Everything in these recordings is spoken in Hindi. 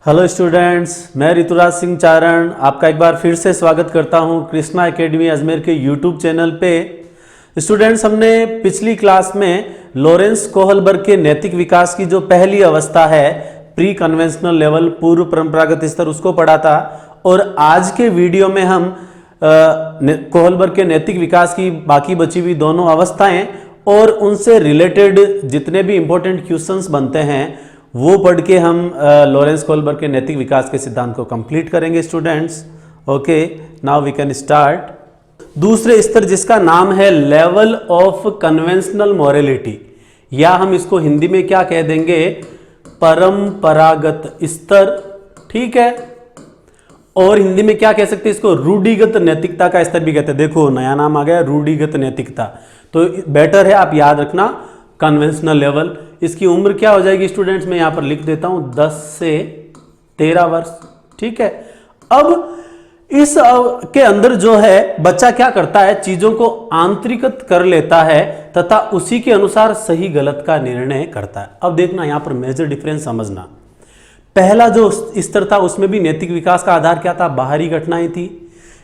हेलो स्टूडेंट्स, मैं ऋतुराज सिंह चारण आपका एक बार फिर से स्वागत करता हूं कृष्णा एकेडमी अजमेर के यूट्यूब चैनल पे। स्टूडेंट्स, हमने पिछली क्लास में लॉरेंस कोहलबर्ग के नैतिक विकास की जो पहली अवस्था है, प्री कन्वेंशनल लेवल, पूर्व परंपरागत स्तर, उसको पढ़ा था। और आज के वीडियो में हम कोहलबर्ग के नैतिक विकास की बाकी बची हुई दोनों अवस्थाएं और उनसे रिलेटेड जितने भी इंपॉर्टेंट क्वेश्चंस बनते हैं वो पढ़ के हम लॉरेंस कोहलबर्ग के नैतिक विकास के सिद्धांत को कंप्लीट करेंगे students. Okay, now we can start. दूसरे स्तर जिसका नाम है लेवल ऑफ कन्वेंशनल मॉरलिटी, या हम इसको हिंदी में क्या कह देंगे, परंपरागत स्तर। ठीक है, और हिंदी में क्या कह सकते हैं इसको, रूढ़िगत नैतिकता का स्तर भी कहते हैं। देखो नया नाम आ गया, रूढ़िगत नैतिकता। तो बेटर है आप याद रखना कन्वेंशनल लेवल। इसकी उम्र क्या हो जाएगी स्टूडेंट्स, मैं यहां पर लिख देता हूं 10 से 13 वर्ष। ठीक है, अब इस के अंदर जो है बच्चा क्या करता है, चीजों को आंतरिकत कर लेता है तथा उसी के अनुसार सही गलत का निर्णय करता है। अब देखना यहां पर मेजर डिफरेंस समझना। पहला जो स्तर था उसमें भी नैतिक विकास का आधार क्या था, बाहरी घटनाएं थी।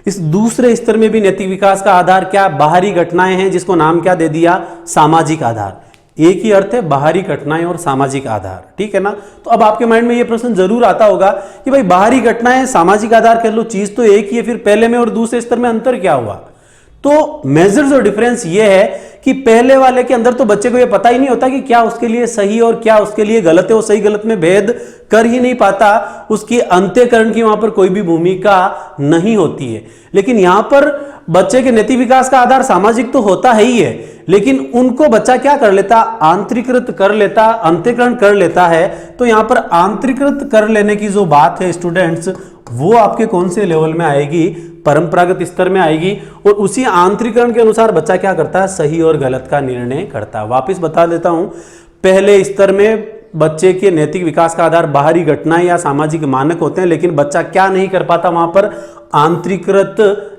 इस दूसरे स्तर में भी नैतिक विकास का आधार क्या, बाहरी घटनाएं हैं, जिसको नाम क्या दे दिया, सामाजिक आधार। एक ही अर्थ है, बाहरी घटनाएं और सामाजिक आधार। ठीक है ना। तो अब आपके माइंड में यह प्रश्न जरूर आता होगा कि भाई बाहरी घटनाएं, सामाजिक आधार कह लो, चीज तो एक ही है, फिर पहले में और दूसरे स्तर में अंतर क्या हुआ। तो मेजर जो डिफरेंस ये है कि पहले वाले के अंदर तो बच्चे को ये पता ही नहीं होता कि क्या उसके लिए सही और क्या उसके लिए गलत है, वो सही गलत में भेद कर ही नहीं पाता, उसकी अंत्यकरण की वहां पर कोई भी भूमिका नहीं होती है। लेकिन यहां पर बच्चे के नैतिक विकास का आधार सामाजिक तो होता है ही है, लेकिन उनको बच्चा क्या कर लेता, आंतरिकृत कर लेता, अंत्यकरण कर लेता है। तो यहां पर आंतरिकृत कर लेने की जो बात है स्टूडेंट्स, वो आपके कौन से लेवल में आएगी, परंपरागत स्तर में आएगी। और उसी आंतरिकरण के अनुसार बच्चा क्या करता है, सही और गलत का निर्णय करता है। वापिस बता देता हूं, पहले स्तर में बच्चे के नैतिक विकास का आधार बाहरी घटनाएं या सामाजिक मानक होते हैं, लेकिन बच्चा क्या नहीं कर पाता, वहां पर आंतरिकृत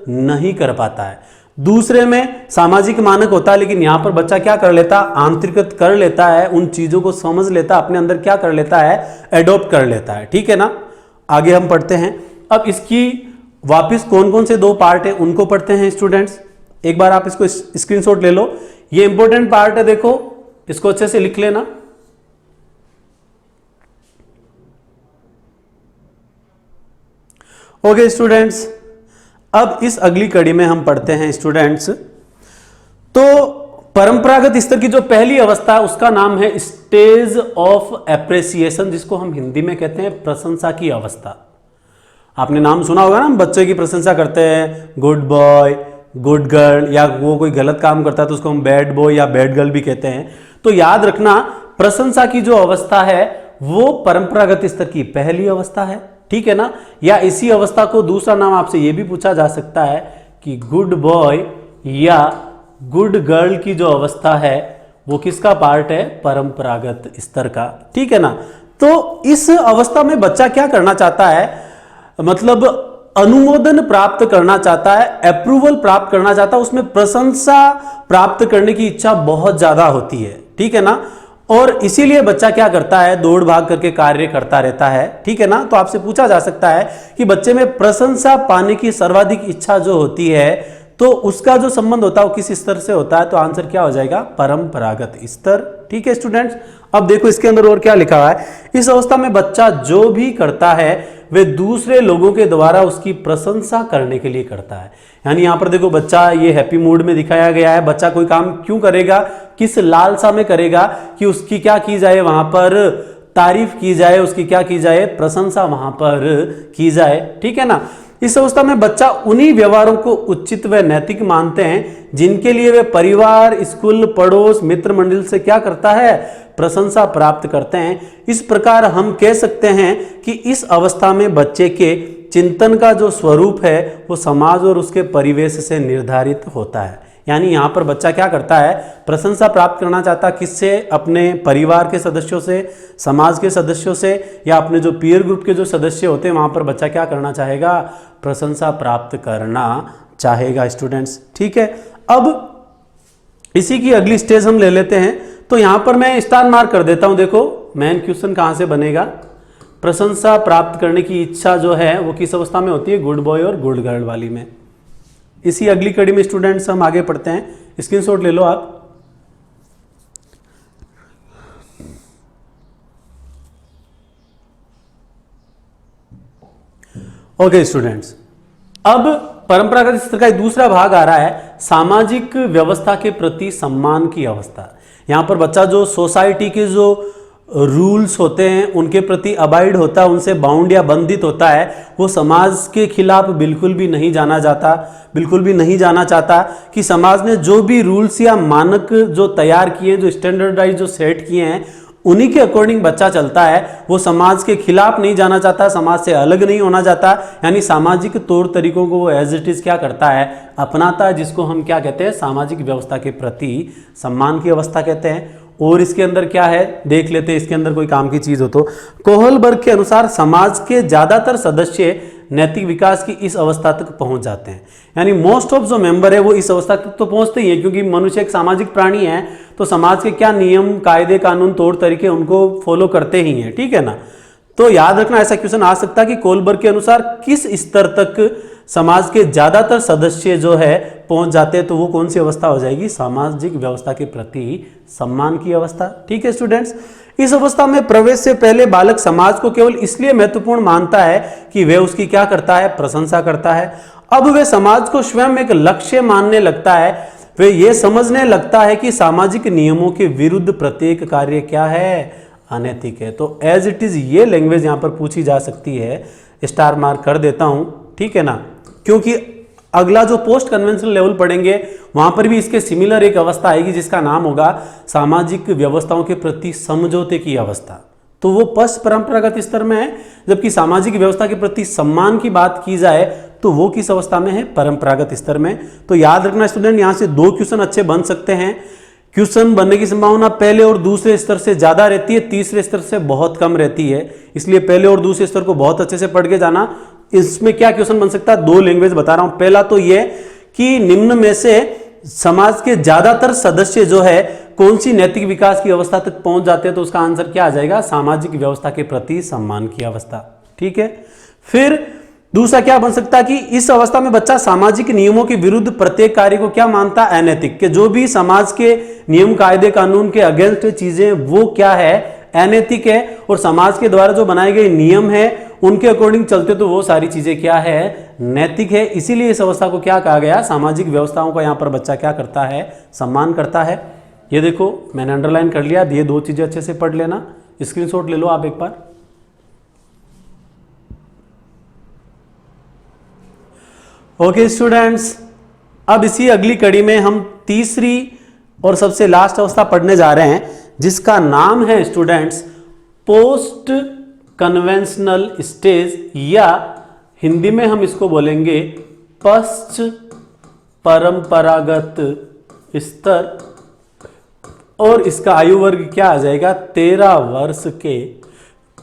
नहीं कर पाता है। दूसरे में सामाजिक मानक होता है, लेकिन यहां पर बच्चा क्या कर लेता, आंतरिकृत कर लेता है, उन चीजों को समझ लेता, अपने अंदर क्या कर लेता है, एडॉप्ट कर लेता है। ठीक है ना। आगे हम पढ़ते हैं। अब इसकी वापिस कौन कौन से दो पार्ट है उनको पढ़ते हैं स्टूडेंट्स। एक बार आप इसको स्क्रीनशॉट ले लो, ये इंपॉर्टेंट पार्ट है, देखो इसको अच्छे से लिख लेना। ओके स्टूडेंट्स, अब इस अगली कड़ी में हम पढ़ते हैं स्टूडेंट्स। तो परंपरागत स्तर की जो पहली अवस्था है उसका नाम है स्टेज ऑफ एप्रिसिएशन, जिसको हम हिंदी में कहते हैं प्रशंसा की अवस्था। आपने नाम सुना होगा ना, हम बच्चे की प्रशंसा करते हैं, गुड बॉय, गुड गर्ल, या वो कोई गलत काम करता है तो उसको हम बैड बॉय या बैड गर्ल भी कहते हैं। तो याद रखना प्रशंसा की जो अवस्था है वो परंपरागत स्तर की पहली अवस्था है। ठीक है ना। या इसी अवस्था को दूसरा नाम आपसे यह भी पूछा जा सकता है कि गुड बॉय या गुड गर्ल की जो अवस्था है वो किसका पार्ट है, परंपरागत स्तर का। ठीक है ना। तो इस अवस्था में बच्चा क्या करना चाहता है, मतलब अनुमोदन प्राप्त करना चाहता है, अप्रूवल प्राप्त करना चाहता है, उसमें प्रशंसा प्राप्त करने की इच्छा बहुत ज्यादा होती है। ठीक है ना। और इसीलिए बच्चा क्या करता है, दौड़ भाग करके कार्य करता रहता है। ठीक है ना। तो आपसे पूछा जा सकता है कि बच्चे में प्रशंसा पाने की सर्वाधिक इच्छा जो होती है, तो उसका जो संबंध होता है वो किस स्तर से होता है, तो आंसर क्या हो जाएगा, परंपरागत स्तर। ठीक है स्टूडेंट्स। अब देखो इसके अंदर और क्या लिखा हुआ है, इस अवस्था में बच्चा जो भी करता है वे दूसरे लोगों के द्वारा उसकी प्रशंसा करने के लिए करता है। यानी यहां पर देखो बच्चा ये हैप्पी मूड में दिखाया गया है। बच्चा कोई काम क्यों करेगा, किस लालसा में करेगा कि उसकी क्या की जाए, वहां पर तारीफ की जाए, उसकी क्या की जाए, प्रशंसा वहां पर की जाए। ठीक है ना। इस अवस्था में बच्चा उन्हीं व्यवहारों को उचित व नैतिक मानते हैं जिनके लिए वे परिवार, स्कूल, पड़ोस, मित्र मंडल से क्या करता है, प्रशंसा प्राप्त करते हैं। इस प्रकार हम कह सकते हैं कि इस अवस्था में बच्चे के चिंतन का जो स्वरूप है वो समाज और उसके परिवेश से निर्धारित होता है। यानी यहां पर बच्चा क्या करता है, प्रशंसा प्राप्त करना चाहता है, किससे, अपने परिवार के सदस्यों से, समाज के सदस्यों से, या अपने जो पीयर ग्रुप के जो सदस्य होते हैं वहां पर बच्चा क्या करना चाहेगा, प्रशंसा प्राप्त करना चाहेगा स्टूडेंट्स। ठीक है। अब इसी की अगली स्टेज हम ले लेते हैं। तो यहां पर मैं स्टार मार्क कर देता हूं। देखो मेन क्वेश्चन कहां से बनेगा, प्रशंसा प्राप्त करने की इच्छा जो है वो किस अवस्था में होती है, गुड बॉय और गुड गर्ल वाली में। इसी अगली कड़ी में स्टूडेंट्स हम आगे पढ़ते हैं, स्क्रीनशॉट ले लो आप। ओके स्टूडेंट्स, अब परंपरागत स्तर का एक दूसरा भाग आ रहा है, सामाजिक व्यवस्था के प्रति सम्मान की अवस्था। यहां पर बच्चा जो सोसाइटी के जो रूल्स होते हैं उनके प्रति अबाइड होता है, उनसे बाउंड या बंधित होता है, वो समाज के खिलाफ बिल्कुल भी नहीं जाना जाता, बिल्कुल भी नहीं जाना चाहता कि समाज ने जो भी रूल्स या मानक जो तैयार किए, जो स्टैंडर्डाइज जो सेट किए हैं, उन्हीं के अकॉर्डिंग बच्चा चलता है। वो समाज के खिलाफ नहीं जाना चाहता, समाज से अलग नहीं होना चाहता, यानी सामाजिक तौर तरीकों को वो एज इट इज क्या करता है, अपनाता है, जिसको हम क्या कहते हैं, सामाजिक व्यवस्था के प्रति सम्मान की अवस्था कहते हैं। और इसके अंदर क्या है देख लेते हैं, इसके अंदर कोई काम की चीज हो तो। कोहलबर्ग के अनुसार समाज के ज्यादातर सदस्य नैतिक विकास की इस अवस्था तक पहुंच जाते हैं, यानी मोस्ट ऑफ जो मेंबर है वो इस अवस्था तक तो पहुंचते ही है, क्योंकि मनुष्य एक सामाजिक प्राणी है, तो समाज के क्या नियम कायदे कानून तौर तरीके उनको फॉलो करते ही हैं, ठीक है ना। तो याद रखना ऐसा क्वेश्चन आ सकता है कि कोहलबर्ग के अनुसार किस स्तर तक समाज के ज्यादातर सदस्य जो है पहुंच जाते हैं, तो वो कौन सी अवस्था हो जाएगी, सामाजिक व्यवस्था के प्रति सम्मान की अवस्था। ठीक है स्टूडेंट्स, इस अवस्था में प्रवेश से पहले बालक समाज को केवल इसलिए महत्वपूर्ण मानता है कि वह उसकी क्या करता है, प्रशंसा करता है। अब वह समाज को स्वयं एक लक्ष्य मानने लगता है, वह यह समझने लगता है कि सामाजिक नियमों के विरुद्ध प्रत्येक कार्य क्या है, अनैतिक है। तो एज इट इज ये लैंग्वेज यहां पर पूछी जा सकती है, स्टार मार्क कर देता हूं, ठीक है ना, क्योंकि अगला जो पोस्ट कन्वेंशनल लेवल पढ़ेंगे वहां पर भी इसके सिमिलर एक अवस्था आएगी जिसका नाम होगा सामाजिक व्यवस्थाओं के प्रति समझौते की अवस्था। तो वो पश्च परंपरागत स्तर में है, जबकि सामाजिक व्यवस्था के प्रति सम्मान की बात की जाए तो वो किस अवस्था में है, परंपरागत स्तर में। तो याद रखना स्टूडेंट, यहां से दो क्वेश्चन अच्छे बन सकते हैं। क्वेश्चन बनने की संभावना पहले और दूसरे स्तर से ज्यादा रहती है, तीसरे स्तर से बहुत कम रहती है, इसलिए पहले और दूसरे स्तर को बहुत अच्छे से पढ़ के जाना। इसमें क्या क्वेश्चन बन सकता है, दो लैंग्वेज बता रहा हूं। पहला तो ये कि निम्न में से समाज के ज्यादातर सदस्य जो है कौन सी नैतिक विकास की अवस्था तक पहुंच जाते हैं, तो उसका आंसर क्या आ जाएगा, सामाजिक व्यवस्था के प्रति सम्मान की अवस्था। ठीक है, फिर दूसरा क्या बन सकता है कि इस अवस्था में बच्चा सामाजिक नियमों के विरुद्ध प्रत्येक कार्य को क्या मानता है, अनैतिक, कि जो भी समाज के नियम कायदे कानून के अगेंस्ट चीजें वो क्या है, अनैतिक है, और समाज के द्वारा जो बनाए गए नियम है उनके अकॉर्डिंग चलते तो वो सारी चीजें क्या है, नैतिक है। इसीलिए इस अवस्था को क्या कहा गया, सामाजिक व्यवस्थाओं का यहां पर बच्चा क्या करता है, सम्मान करता है। ये देखो मैंने अंडरलाइन कर लिया, ये दो चीजें अच्छे से पढ़ लेना, स्क्रीनशॉट ले लो आप एक बार। ओके स्टूडेंट्स, अब इसी अगली कड़ी में हम तीसरी और सबसे लास्ट अवस्था पढ़ने जा रहे हैं, जिसका नाम है स्टूडेंट्स पोस्ट कन्वेंशनल स्टेज, या हिंदी में हम इसको बोलेंगे पश्च परंपरागत स्तर, और इसका आयु वर्ग क्या आ जाएगा, 13 वर्ष के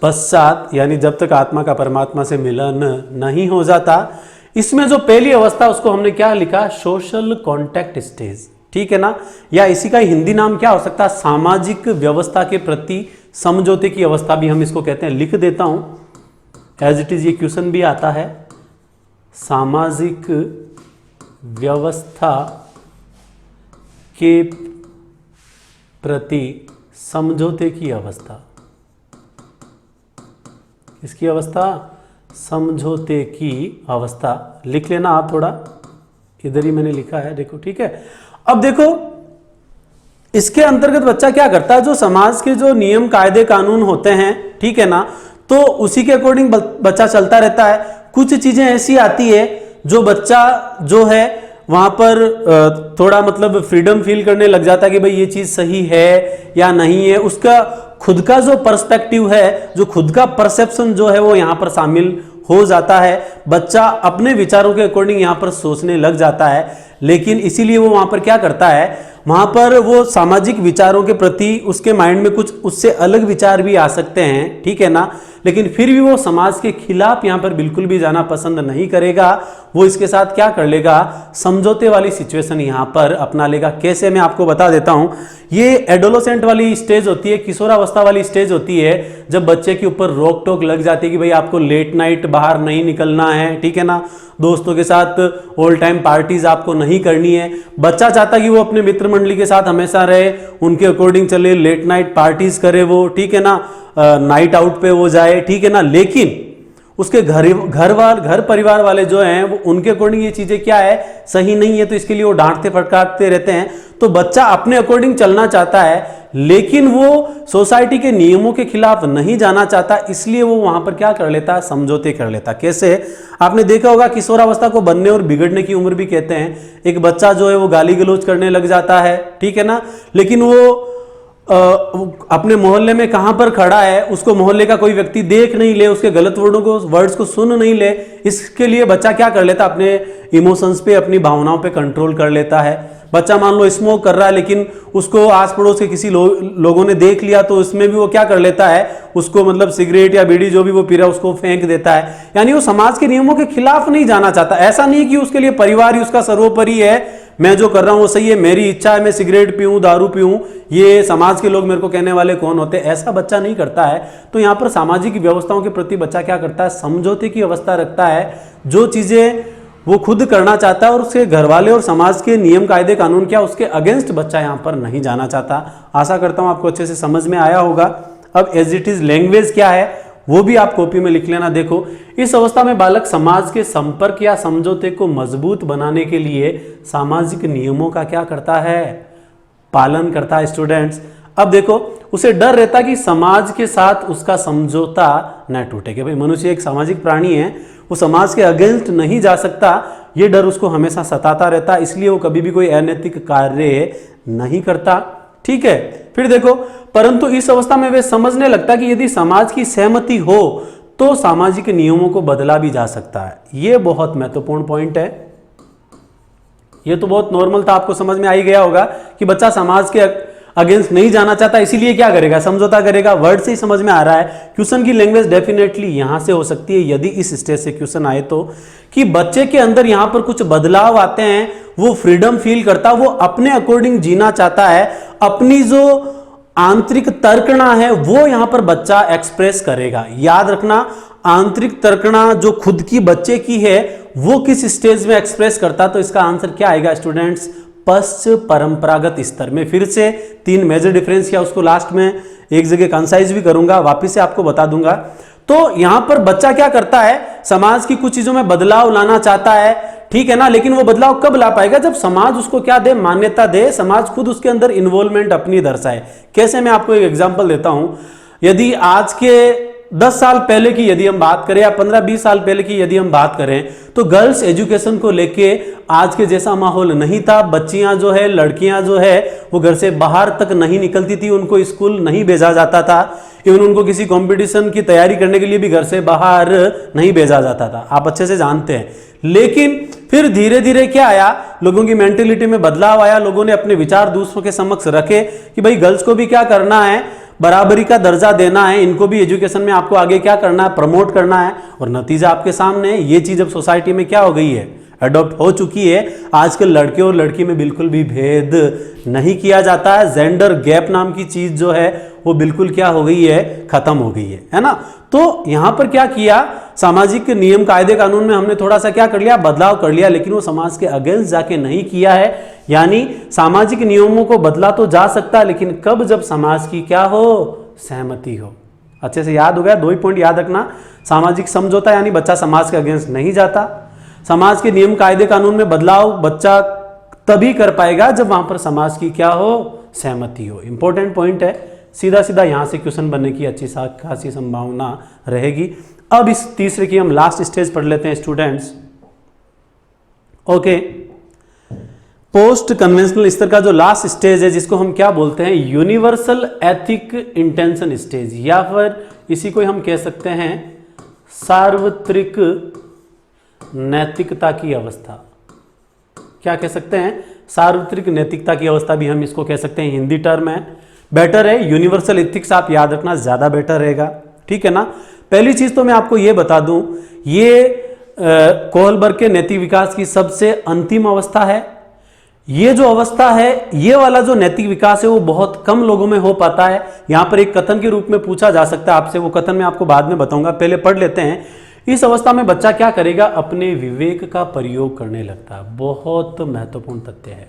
पश्चात, यानी जब तक आत्मा का परमात्मा से मिलन नहीं हो जाता। इसमें जो पहली अवस्था उसको हमने क्या लिखा, सोशल कॉन्टैक्ट स्टेज, ठीक है ना, या इसी का हिंदी नाम क्या हो सकता है, सामाजिक व्यवस्था के प्रति समझौते की अवस्था भी हम इसको कहते हैं। लिख देता हूं एज इट इज, ये क्वेश्चन भी आता है, सामाजिक व्यवस्था के प्रति समझौते की अवस्था, इसकी अवस्था समझौते की अवस्था, लिख लेना आप, थोड़ा इधर ही मैंने लिखा है, देखो ठीक है। अब देखो इसके अंतर्गत बच्चा क्या करता है, जो समाज के जो नियम कायदे कानून होते हैं, ठीक है ना, तो उसी के अकॉर्डिंग बच्चा चलता रहता है। कुछ चीजें ऐसी आती है जो बच्चा जो है वहां पर थोड़ा मतलब फ्रीडम फील करने लग जाता है कि भाई ये चीज सही है या नहीं है, उसका खुद का जो पर्सपेक्टिव है, जो खुद का परसेप्शन जो है वो यहां पर शामिल हो जाता है। बच्चा अपने विचारों के अकॉर्डिंग यहां पर सोचने लग जाता है, लेकिन इसीलिए वो वहां पर क्या करता है, वहां पर वो सामाजिक विचारों के प्रति उसके माइंड में कुछ उससे अलग विचार भी आ सकते हैं, ठीक है ना, लेकिन फिर भी वो समाज के खिलाफ यहां पर बिल्कुल भी जाना पसंद नहीं करेगा। वो इसके साथ क्या कर लेगा, समझौते वाली सिचुएशन यहां पर अपना लेगा। कैसे, मैं आपको बता देता हूं। ये एडोलेसेंट वाली स्टेज होती है, किशोरावस्था वाली स्टेज होती है, जब बच्चे के ऊपर रोक टोक लग जाती है कि भाई आपको लेट नाइट बाहर नहीं निकलना है, ठीक है ना, दोस्तों के साथ ऑल टाइम पार्टीज आपको नहीं करनी है। बच्चा चाहता है कि वो अपने मित्र मंडली के साथ हमेशा रहे, उनके अकॉर्डिंग चले, लेट नाइट पार्टीज करे वो, ठीक है ना, नाइट आउट पे वो जाए, ठीक है ना, लेकिन उसके घर परिवार वाले जो हैं वो उनके अकॉर्डिंग ये चीजें क्या है, सही नहीं है, तो इसके लिए वो डांटते फटकारते रहते हैं। तो बच्चा अपने अकॉर्डिंग चलना चाहता है, लेकिन वो सोसाइटी के नियमों के खिलाफ नहीं जाना चाहता, इसलिए वो वहां पर क्या कर लेता है, समझौते कर लेता। कैसे, आपने देखा होगा किशोरावस्था को बनने और बिगड़ने की उम्र भी कहते हैं। एक बच्चा जो है वो गाली गलौज करने लग जाता है, ठीक है ना, लेकिन वो अपने मोहल्ले में कहां पर खड़ा है, उसको मोहल्ले का कोई व्यक्ति देख नहीं ले, उसके गलत वर्ड्स को सुन नहीं ले, इसके लिए बच्चा क्या कर लेता, अपने इमोशंस पे, अपनी भावनाओं पे कंट्रोल कर लेता है। बच्चा मान लो स्मोक कर रहा है, लेकिन उसको आस पड़ोस के किसी लोगों ने देख लिया, तो इसमें भी वो क्या कर लेता है, उसको मतलब सिगरेट या बीड़ी जो भी वो पी रहा है उसको फेंक देता है। यानी वो समाज के नियमों के खिलाफ नहीं जाना चाहता। ऐसा नहीं कि उसके लिए परिवार ही उसका सर्वोपरि है, मैं जो कर रहा हूं वो सही है, मेरी इच्छा है मैं सिगरेट पीऊं, दारू पीऊं, ये समाज के लोग मेरे को कहने वाले कौन होते, ऐसा बच्चा नहीं करता है। तो यहां पर सामाजिक व्यवस्थाओं के प्रति बच्चा क्या करता है, समझौते की अवस्था रखता है। जो चीजें वो खुद करना चाहता है और उसके घर वाले और समाज के नियम कायदे कानून क्या, उसके अगेंस्ट बच्चा यहां पर नहीं जाना चाहता। आशा करता हूं आपको अच्छे से समझ में आया होगा। अब एज इट इज लैंग्वेज क्या है वो भी आप कॉपी में लिख लेना। देखो, इस अवस्था में बालक समाज के संपर्क या समझौते को मजबूत बनाने के लिए सामाजिक नियमों का क्या करता है, पालन करता है स्टूडेंट्स। अब देखो, उसे डर रहता कि समाज के साथ उसका समझौता न टूटे, कि भाई मनुष्य एक सामाजिक प्राणी है, वो समाज के अगेंस्ट नहीं जा सकता, ये डर उसको हमेशा सताता रहता, इसलिए वो कभी भी कोई अनैतिक कार्य नहीं करता, ठीक है। फिर देखो, परंतु इस अवस्था में वे समझने लगता कि यदि समाज की सहमति हो तो सामाजिक नियमों को बदला भी जा सकता है। यह बहुत महत्वपूर्ण पॉइंट है। यह तो बहुत नॉर्मल था, आपको समझ में आ ही गया होगा कि बच्चा समाज के अगेंस्ट नहीं जाना चाहता, इसीलिए क्या करेगा, समझौता करेगा। वर्ड से ही समझ में आ रहा है। क्वेश्चन की लैंग्वेज डेफिनेटली यहां से हो सकती है, यदि इस स्टेज से क्वेश्चन आए तो, कि बच्चे के अंदर यहां पर कुछ बदलाव आते हैं, वो फ्रीडम फील करता, वो अपने अकॉर्डिंग जीना चाहता है, अपनी जो आंतरिक तर्कणा है वो यहां पर बच्चा एक्सप्रेस करेगा। याद रखना, आंतरिक तर्कणा जो खुद की बच्चे की है वो किस स्टेज में एक्सप्रेस करता, तो इसका आंसर क्या आएगा स्टूडेंट्स, पश्च परंपरागत स्तर में। फिर से 3 मेजर डिफरेंस किया, उसको लास्ट में एक जगह कंसाइज भी करूंगा, वापिस से आपको बता दूंगा। तो यहां पर बच्चा क्या करता है, समाज की कुछ चीजों में बदलाव लाना चाहता है, ठीक है ना, लेकिन वो बदलाव कब ला पाएगा, जब समाज उसको क्या दे, मान्यता दे, समाज खुद उसके अंदर इन्वॉल्वमेंट अपनी दर्शाए। कैसे, मैं आपको एक एग्जांपल देता हूं। यदि आज के 10 साल पहले की यदि हम बात करें या 15-20 साल पहले की यदि हम बात करें, तो गर्ल्स एजुकेशन को लेके आज के जैसा माहौल नहीं था। बच्चियां जो है, लड़कियां जो है, वो घर से बाहर तक नहीं निकलती थी, उनको स्कूल नहीं भेजा जाता था, इवन उनको किसी कंपटीशन की तैयारी करने के लिए भी घर से बाहर नहीं भेजा जाता था, आप अच्छे से जानते हैं। लेकिन फिर धीरे धीरे क्या आया, लोगों की मेंटेलिटी में बदलाव आया, लोगों ने अपने विचार दूसरों के समक्ष रखे कि भाई गर्ल्स को भी क्या करना है, बराबरी का दर्जा देना है, इनको भी एजुकेशन में आपको आगे क्या करना है, प्रमोट करना है। और नतीजा आपके सामने, ये चीज अब सोसाइटी में क्या हो गई है, अडॉप्ट हो चुकी है। आजकल लड़के और लड़की में बिल्कुल भी भेद नहीं किया जाता है। जेंडर गैप नाम की चीज जो है वो बिल्कुल क्या हो गई है, खत्म हो गई है ना। तो यहां पर क्या किया, सामाजिक नियम कायदे कानून में हमने थोड़ा सा क्या कर लिया, बदलाव कर लिया, लेकिन वो समाज के अगेंस्ट जाके नहीं किया है। यानी सामाजिक नियमों को बदला तो जा सकता है, लेकिन कब, जब समाज की क्या हो, सहमति हो। अच्छे से याद हो गया, 2 ही पॉइंट याद रखना। सामाजिक समझौता यानी बच्चा समाज के अगेंस्ट नहीं जाता। समाज के नियम कायदे कानून में बदलाव बच्चा तभी कर पाएगा जब वहां पर समाज की क्या हो, सहमति हो। इंपॉर्टेंट पॉइंट है, सीधा सीधा यहां से क्वेश्चन बनने की अच्छी खासी संभावना रहेगी। अब इस तीसरे की हम लास्ट स्टेज पढ़ लेते हैं स्टूडेंट्स। ओके, पोस्ट कन्वेंशनल स्तर का जो लास्ट स्टेज है, जिसको हम क्या बोलते हैं, यूनिवर्सल एथिक इंटेंशन स्टेज, या फिर इसी को हम कह सकते हैं सार्वत्रिक नैतिकता की अवस्था। क्या कह सकते हैं, सार्वत्रिक नैतिकता की अवस्था भी हम इसको कह सकते हैं, हिंदी टर्म है। बेटर है यूनिवर्सल एथिक्स, आप याद रखना ज्यादा बेटर रहेगा, ठीक है ना। पहली चीज तो मैं आपको यह बता दूं, ये कोहलबर्ग के नैतिक विकास की सबसे अंतिम अवस्था है। ये जो अवस्था है, ये वाला जो नैतिक विकास है वो बहुत कम लोगों में हो पाता है। यहां पर एक कथन के रूप में पूछा जा सकता है आपसे, वो कथन मैं आपको बाद में बताऊंगा, पहले पढ़ लेते हैं। इस अवस्था में बच्चा क्या करेगा, अपने विवेक का प्रयोग करने लगता है। बहुत महत्वपूर्ण तथ्य है।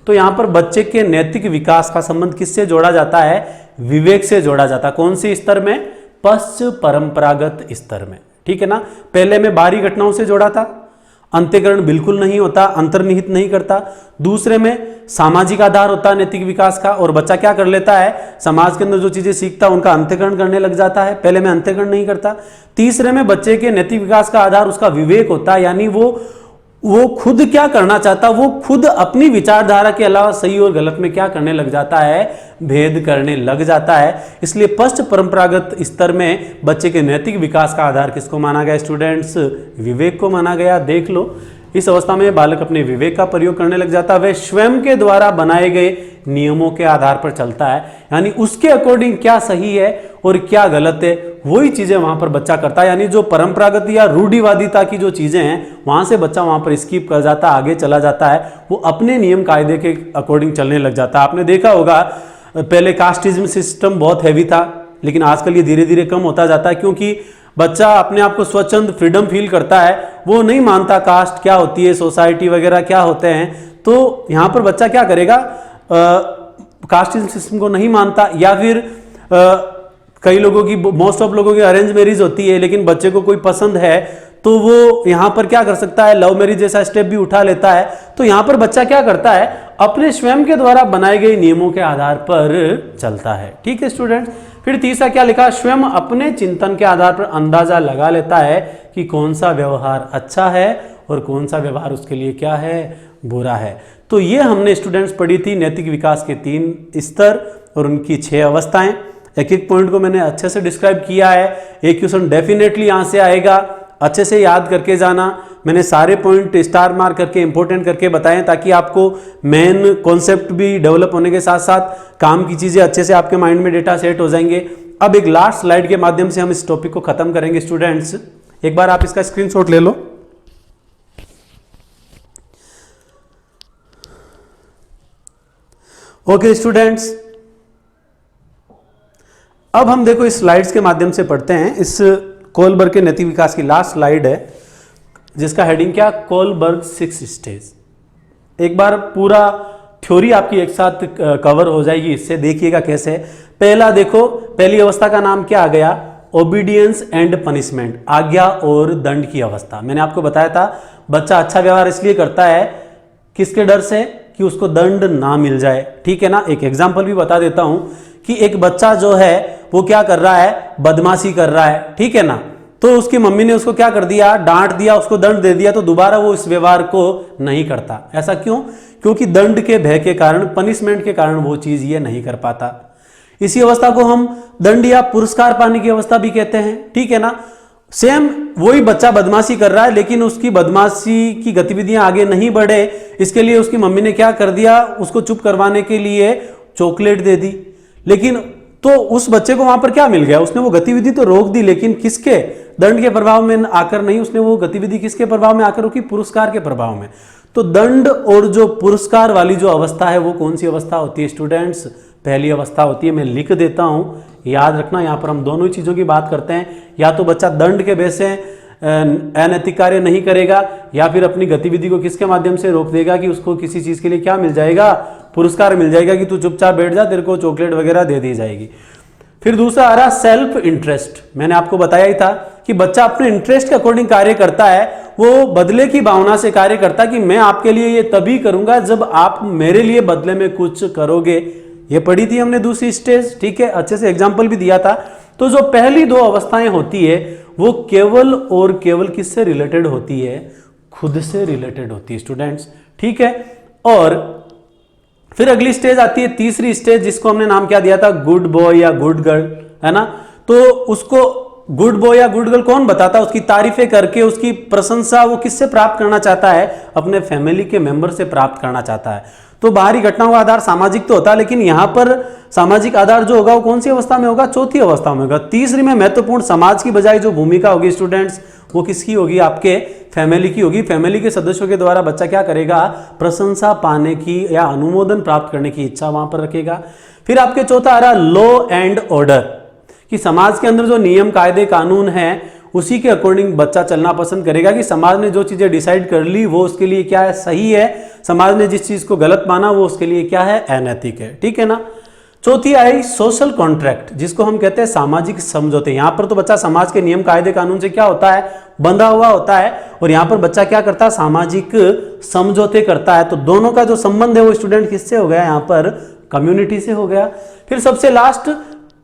तो यहां पर बच्चे के नैतिक विकास का संबंध किससे जोड़ा जाता है, विवेक से जोड़ा जाता है। कौन से स्तर में, पश्च परंपरागत स्तर में, ठीक है ना। पहले में बाहरी घटनाओं से जोड़ा था, अंत्यकरण बिल्कुल नहीं होता, अंतर्निहित नहीं करता। दूसरे में सामाजिक आधार होता है नैतिक विकास का, और बच्चा क्या कर लेता है, समाज के अंदर जो चीजें सीखता है उनका अंत्यकरण करने लग जाता है, पहले में अंत्यकरण नहीं करता। तीसरे में बच्चे के नैतिक विकास का आधार उसका विवेक होता है, यानी वो खुद क्या करना चाहता, वो खुद अपनी विचारधारा के अलावा सही और गलत में क्या करने लग जाता है, भेद करने लग जाता है। इसलिए पश्च परंपरागत स्तर में बच्चे के नैतिक विकास का आधार किसको माना गया स्टूडेंट्स, विवेक को माना गया। देख लो, इस अवस्था में बालक अपने विवेक का प्रयोग करने लग जाता है। वह स्वयं के द्वारा बनाए गए नियमों के आधार पर चलता है, यानी उसके अकॉर्डिंग क्या सही है और क्या गलत है वही चीजें वहां पर बच्चा करता है। यानी जो परंपरागत या रूढ़िवादिता की जो चीजें हैं वहां से बच्चा वहां पर स्किप कर जाता है, आगे चला जाता है, वो अपने नियम कायदे के अकॉर्डिंग चलने लग जाता है। आपने देखा होगा पहले कास्टिज्म सिस्टम बहुत हैवी था, लेकिन आजकल ये धीरे धीरे कम होता जाता है, क्योंकि बच्चा अपने आप को स्वच्छंद फ्रीडम फील करता है, वो नहीं मानता कास्ट क्या होती है, सोसाइटी वगैरह क्या होते हैं। तो यहां पर बच्चा क्या करेगा, कास्टिज्म सिस्टम को नहीं मानता, या फिर कई लोगों की, मोस्ट ऑफ लोगों की अरेंज मैरिज होती है, लेकिन बच्चे को कोई पसंद है तो वो यहां पर क्या कर सकता है, लव मैरिज जैसा स्टेप भी उठा लेता है। तो यहां पर बच्चा क्या करता है, अपने स्वयं के द्वारा बनाए गए नियमों के आधार पर चलता है। ठीक है स्टूडेंट्स। फिर तीसरा क्या लिखा, स्वयं अपने चिंतन के आधार पर अंदाजा लगा लेता है कि कौन सा व्यवहार अच्छा है और कौन सा व्यवहार उसके लिए क्या है, बुरा है। तो ये हमने स्टूडेंट्स पढ़ी थी नैतिक विकास के 3 स्तर और उनकी 6 अवस्थाएं। एक एक पॉइंट को मैंने अच्छे से डिस्क्राइब किया है। एक क्वेश्चन डेफिनेटली यहां से आएगा, अच्छे से याद करके जाना। मैंने सारे पॉइंट स्टार मार्क करके इंपॉर्टेंट करके बताएं, ताकि आपको मेन कॉन्सेप्ट भी डेवलप होने के साथ साथ काम की चीजें अच्छे से आपके माइंड में डेटा सेट हो जाएंगे। अब एक लास्ट स्लाइड के माध्यम से हम इस टॉपिक को खत्म करेंगे स्टूडेंट्स। एक बार आप इसका स्क्रीनशॉट ले लो। ओके स्टूडेंट्स, अब हम देखो इस स्लाइड्स के माध्यम से पढ़ते हैं। इस कोहलबर्ग के नैतिक विकास की लास्ट स्लाइड है, जिसका हेडिंग क्या, कोहलबर्ग 6 स्टेज। एक बार पूरा थ्योरी आपकी एक साथ कवर हो जाएगी, इससे देखिएगा कैसे। पहला देखो, पहली अवस्था का नाम क्या आ गया, ओबीडियंस एंड पनिशमेंट, आज्ञा और दंड की अवस्था। मैंने आपको बताया था बच्चा अच्छा व्यवहार इसलिए करता है, किसके डर से, कि उसको दंड ना मिल जाए। ठीक है ना। एक एग्जाम्पल भी बता देता हूं कि एक बच्चा जो है वो क्या कर रहा है, बदमाशी कर रहा है, ठीक है ना। तो उसकी मम्मी ने उसको क्या कर दिया, डांट दिया, उसको दंड दे दिया, तो दोबारा वो इस व्यवहार को नहीं करता। ऐसा क्यों, क्योंकि दंड के भय के कारण, पनिशमेंट के कारण वो चीज ये नहीं कर पाता। इसी अवस्था को हम दंड या पुरस्कार पाने की अवस्था भी कहते हैं, ठीक है ना। सेम वही बच्चा बदमाशी कर रहा है, लेकिन उसकी बदमाशी की गतिविधियां आगे नहीं बढ़े, इसके लिए उसकी मम्मी ने क्या कर दिया, उसको चुप करवाने के लिए चॉकलेट दे दी। लेकिन तो उस बच्चे को वहां पर क्या मिल गया, उसने वो गतिविधि तो रोक दी, लेकिन किसके, दंड के प्रभाव में आकर नहीं, उसने वो गतिविधि किसके प्रभाव में आकर रोकी, पुरस्कार के प्रभाव में। तो दंड और जो पुरस्कार वाली जो अवस्था है वो कौन सी अवस्था होती है स्टूडेंट्स, पहली अवस्था होती है। मैं लिख देता हूं, याद रखना। यहां पर हम दोनों ही चीजों की बात करते हैं, या तो बच्चा दंड के वजह से अनैतिक कार्य नहीं करेगा, या फिर अपनी गतिविधि को किसके माध्यम से रोक देगा, कि उसको किसी चीज के लिए क्या मिल जाएगा, पुरस्कार मिल जाएगा, कि तू चुपचाप बैठ जा, तेरे को चॉकलेट वगैरह दे दी जाएगी। फिर दूसरा आ रहा सेल्फ इंटरेस्ट। मैंने आपको बताया ही था कि बच्चा अपने इंटरेस्ट के अकॉर्डिंग कार्य करता है, वो बदले की भावना से कार्य करता है, कि मैं आपके लिए ये तभी करूंगा जब आप मेरे लिए बदले में कुछ करोगे। ये पढ़ी थी हमने दूसरी स्टेज, ठीक है, अच्छे से एग्जाम्पल भी दिया था। तो जो पहली 2 अवस्थाएं होती है वो केवल और केवल किससे रिलेटेड होती है, खुद से रिलेटेड होती है स्टूडेंट्स, ठीक है। और फिर अगली स्टेज आती है, तीसरी स्टेज, जिसको हमने नाम क्या दिया था, गुड बॉय या गुड गर्ल, है ना। तो उसको गुड बॉय या गुड गर्ल कौन बताता है, उसकी तारीफें करके उसकी प्रशंसा वो किससे प्राप्त करना चाहता है, अपने फैमिली के मेंबर से प्राप्त करना चाहता है। तो बाहरी घटनाओं का आधार सामाजिक तो होता है, लेकिन यहां पर सामाजिक आधार जो होगा वो कौन सी अवस्था में होगा? चौथी अवस्था में होगा। तीसरी में महत्वपूर्ण समाज की बजाय जो भूमिका होगी स्टूडेंट्स, वो किसकी होगी? आपके फैमिली की होगी। फैमिली के सदस्यों के द्वारा बच्चा क्या करेगा? प्रशंसा पाने की या अनुमोदन प्राप्त करने की इच्छा वहां पर रखेगा। फिर आपके चौथा आ रहा लॉ एंड ऑर्डर, कि समाज के अंदर जो नियम कायदे कानून है उसी के अकॉर्डिंग बच्चा चलना पसंद करेगा, कि समाज ने जो चीजें डिसाइड कर ली वो उसके लिए क्या है? सही है। समाज ने जिस चीज को गलत माना वो उसके लिए क्या है? अनैतिक है। ठीक है ना। चौथी आई सोशल कॉन्ट्रैक्ट, जिसको हम कहते हैं सामाजिक समझौते। यहां पर तो बच्चा समाज के नियम कायदे कानून से क्या होता है? बंधा हुआ होता है, और यहां पर बच्चा क्या करता है? सामाजिक समझौते करता है। तो दोनों का जो संबंध है वो स्टूडेंट किससे हो गया? यहां पर कम्युनिटी से हो गया। फिर सबसे लास्ट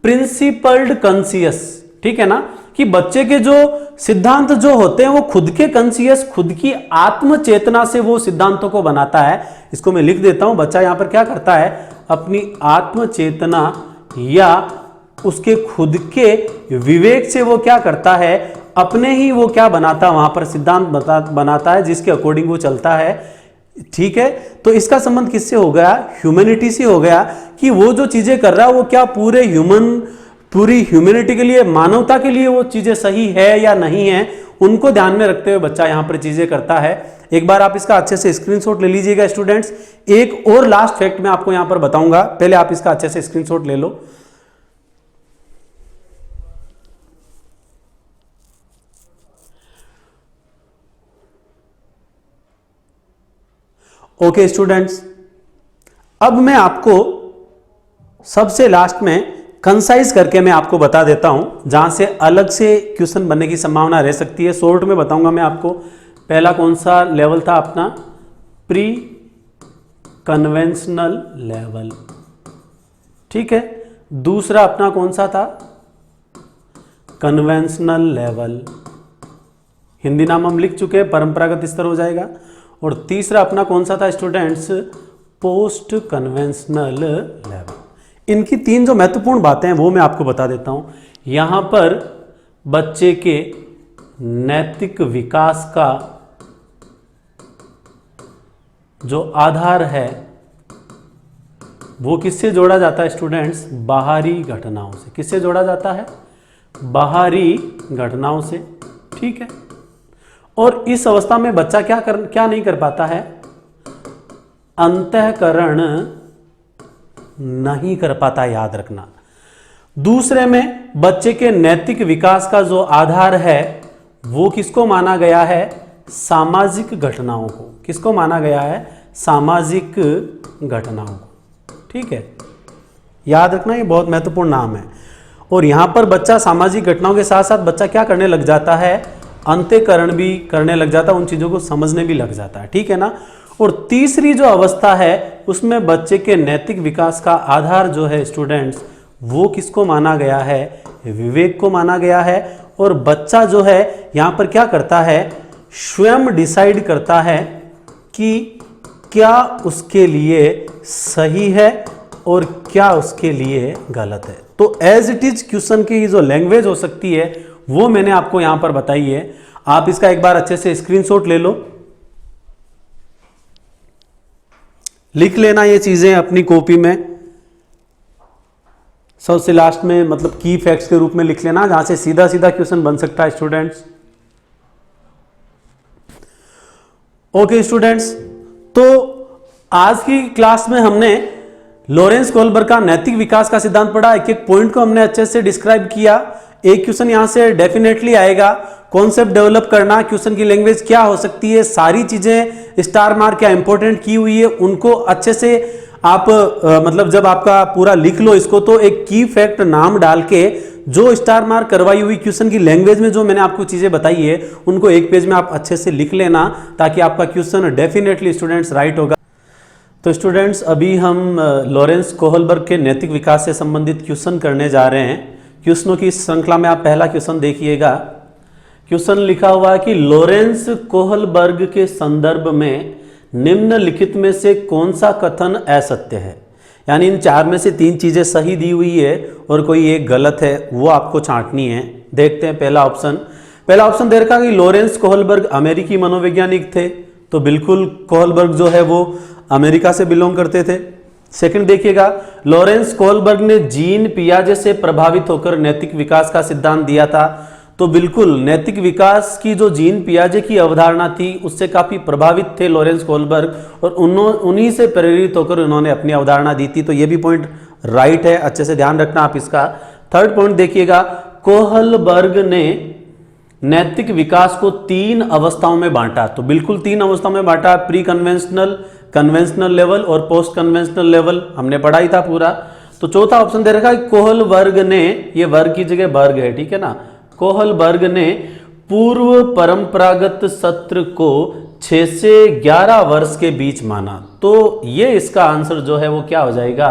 प्रिंसिपल्ड कॉन्शियस, ठीक है ना, कि बच्चे के जो सिद्धांत जो होते हैं वो खुद के कॉन्शियस, खुद की आत्म चेतना से वो सिद्धांतों को बनाता है। इसको मैं लिख देता हूं। बच्चा यहां पर क्या करता है? अपनी आत्म चेतना या उसके खुद के विवेक से वो क्या करता है? अपने ही वो क्या बनाता है? वहां पर सिद्धांत बनाता है जिसके अकॉर्डिंग वो चलता है। ठीक है, तो इसका संबंध किससे हो गया? ह्यूमैनिटी से हो गया, कि वो जो चीजें कर रहा है वो क्या पूरी ह्यूमैनिटी के लिए, मानवता के लिए वो चीजें सही है या नहीं है, उनको ध्यान में रखते हुए बच्चा यहां पर चीजें करता है। एक बार आप इसका अच्छे से स्क्रीनशॉट ले लीजिएगा स्टूडेंट्स। एक और लास्ट फैक्ट मैं आपको यहां पर बताऊंगा, पहले आप इसका अच्छे से स्क्रीनशॉट ले लो। ओके स्टूडेंट्स, अब मैं आपको सबसे लास्ट में कंसाइज करके मैं आपको बता देता हूं, जहां से अलग से क्वेश्चन बनने की संभावना रह सकती है। शॉर्ट में बताऊंगा मैं आपको। पहला कौन सा लेवल था अपना? प्री कन्वेंशनल लेवल, ठीक है। दूसरा अपना कौन सा था? कन्वेंशनल लेवल, हिंदी नाम हम लिख चुके हैं, परंपरागत स्तर हो जाएगा। और तीसरा अपना कौन सा था स्टूडेंट्स? Post conventional level. इनकी तीन जो महत्वपूर्ण बातें हैं वो मैं आपको बता देता हूं। यहां पर बच्चे के नैतिक विकास का जो आधार है वो किससे जोड़ा जाता है स्टूडेंट्स? बाहरी घटनाओं से। किससे जोड़ा जाता है? बाहरी घटनाओं से, ठीक है। और इस अवस्था में बच्चा क्या नहीं कर पाता है? अंतःकरण नहीं कर पाता, याद रखना। दूसरे में बच्चे के नैतिक विकास का जो आधार है वो किसको माना गया है? सामाजिक घटनाओं को। किसको माना गया है? सामाजिक घटनाओं को, ठीक है। याद रखना, ये बहुत महत्वपूर्ण नाम है। और यहां पर बच्चा सामाजिक घटनाओं के साथ साथ बच्चा क्या करने लग जाता है? अंत्यकरण भी करने लग जाता है, उन चीजों को समझने भी लग जाता है, ठीक है ना। और तीसरी जो अवस्था है उसमें बच्चे के नैतिक विकास का आधार जो है स्टूडेंट्स, वो किसको माना गया है? विवेक को माना गया है। और बच्चा जो है यहां पर क्या करता है? स्वयं डिसाइड करता है कि क्या उसके लिए सही है और क्या उसके लिए गलत है। तो एज इट इज क्वेश्चन की जो लैंग्वेज हो सकती है वो मैंने आपको यहां पर बताई है। आप इसका एक बार अच्छे से स्क्रीनशॉट ले लो, लिख लेना ये चीजें अपनी कॉपी में। सबसे लास्ट में मतलब की फैक्ट्स के रूप में लिख लेना, जहां से सीधा सीधा क्वेश्चन बन सकता है स्टूडेंट्स। ओके स्टूडेंट्स, तो आज की क्लास में हमने लॉरेंस कोहलबर्ग का नैतिक विकास का सिद्धांत पढ़ा। एक एक पॉइंट को हमने अच्छे से डिस्क्राइब किया। एक क्वेश्चन यहां से डेफिनेटली आएगा, कॉन्सेप्ट डेवलप करना, क्वेश्चन की लैंग्वेज क्या हो सकती है, सारी चीजें स्टार मार्क क्या इंपॉर्टेंट की हुई है उनको अच्छे से आप मतलब जब आपका पूरा लिख लो इसको, तो एक की फैक्ट नाम डाल के जो स्टार मार्क करवाई हुई क्वेश्चन की लैंग्वेज में जो मैंने आपको चीजें बताई है उनको एक पेज में आप अच्छे से लिख लेना, ताकि आपका क्वेश्चन डेफिनेटली स्टूडेंट्स राइट होगा। तो स्टूडेंट्स अभी हम लॉरेंस कोहलबर्ग के नैतिक विकास से संबंधित क्वेश्चन करने जा रहे हैं। क्वेश्चनों की श्रृंखला में आप पहला क्वेश्चन देखिएगा। क्वेश्चन लिखा हुआ है कि लॉरेंस कोहलबर्ग के संदर्भ में निम्नलिखित में से कौन सा कथन असत्य है। यानी इन चार में से तीन चीजें सही दी हुई है और कोई एक गलत है, वो आपको छांटनी है। देखते हैं पहला ऑप्शन दे रखा कि लॉरेंस कोहलबर्ग अमेरिकी मनोवैज्ञानिक थे। तो बिल्कुल कोहलबर्ग जो है वो अमेरिका से बिलोंग करते थे। सेकंड देखिएगा, लॉरेंस कोहलबर्ग ने जीन पियाजे से प्रभावित होकर नैतिक विकास का सिद्धांत दिया था। तो बिल्कुल नैतिक विकास की जो जीन पियाजे की अवधारणा थी उससे काफी प्रभावित थे लॉरेंस कोहलबर्ग और उन्हीं से प्रेरित होकर उन्होंने अपनी अवधारणा दी थी। तो ये भी पॉइंट राइट है, अच्छे से ध्यान रखना आप इसका। थर्ड पॉइंट देखिएगा, कोहलबर्ग ने नैतिक विकास को 3 अवस्थाओं में बांटा। तो बिल्कुल 3 अवस्थाओं में बांटा, प्री कन्वेंशनल, कन्वेंशनल लेवल और पोस्ट कन्वेंशनल लेवल, हमने पढ़ा ही था पूरा। तो चौथा ऑप्शन दे रखा है कोहलबर्ग ने, ये वर्ग की जगह बर्ग है, ठीक है ना, कोहलबर्ग ने पूर्व परंपरागत सत्र को 6 से 11 वर्ष के बीच माना। तो ये इसका आंसर जो है वो क्या हो जाएगा,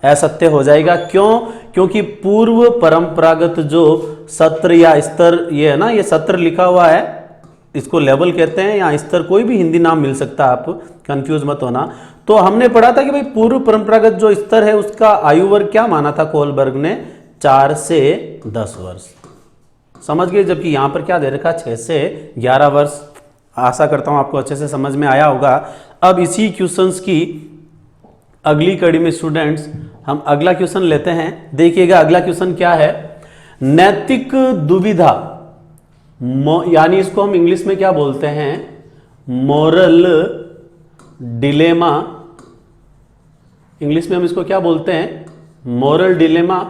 असत्य हो जाएगा। क्यों? क्योंकि पूर्व परंपरागत जो सत्र या स्तर, ये है ना, ये सत्र लिखा हुआ है, इसको लेवल कहते हैं या स्तर, कोई भी हिंदी नाम मिल सकता है, आप कंफ्यूज मत होना। तो हमने पढ़ा था कि भाई पूर्व परंपरागत जो स्तर है उसका आयु वर्ग क्या माना था कोहलबर्ग ने, 4 से 10 वर्ष, समझ गए। जबकि यहां पर क्या दे रखा, 6 से 11 वर्ष। आशा करता हूं आपको अच्छे से समझ में आया होगा। अब इसी क्वेश्चंस की अगली कड़ी में स्टूडेंट्स हम अगला क्वेश्चन लेते हैं। देखिएगा अगला क्वेश्चन क्या है, नैतिक दुविधा, यानी इसको हम इंग्लिश में क्या बोलते हैं, मोरल डिलेमा। इंग्लिश में हम इसको क्या बोलते हैं, मोरल डिलेमा।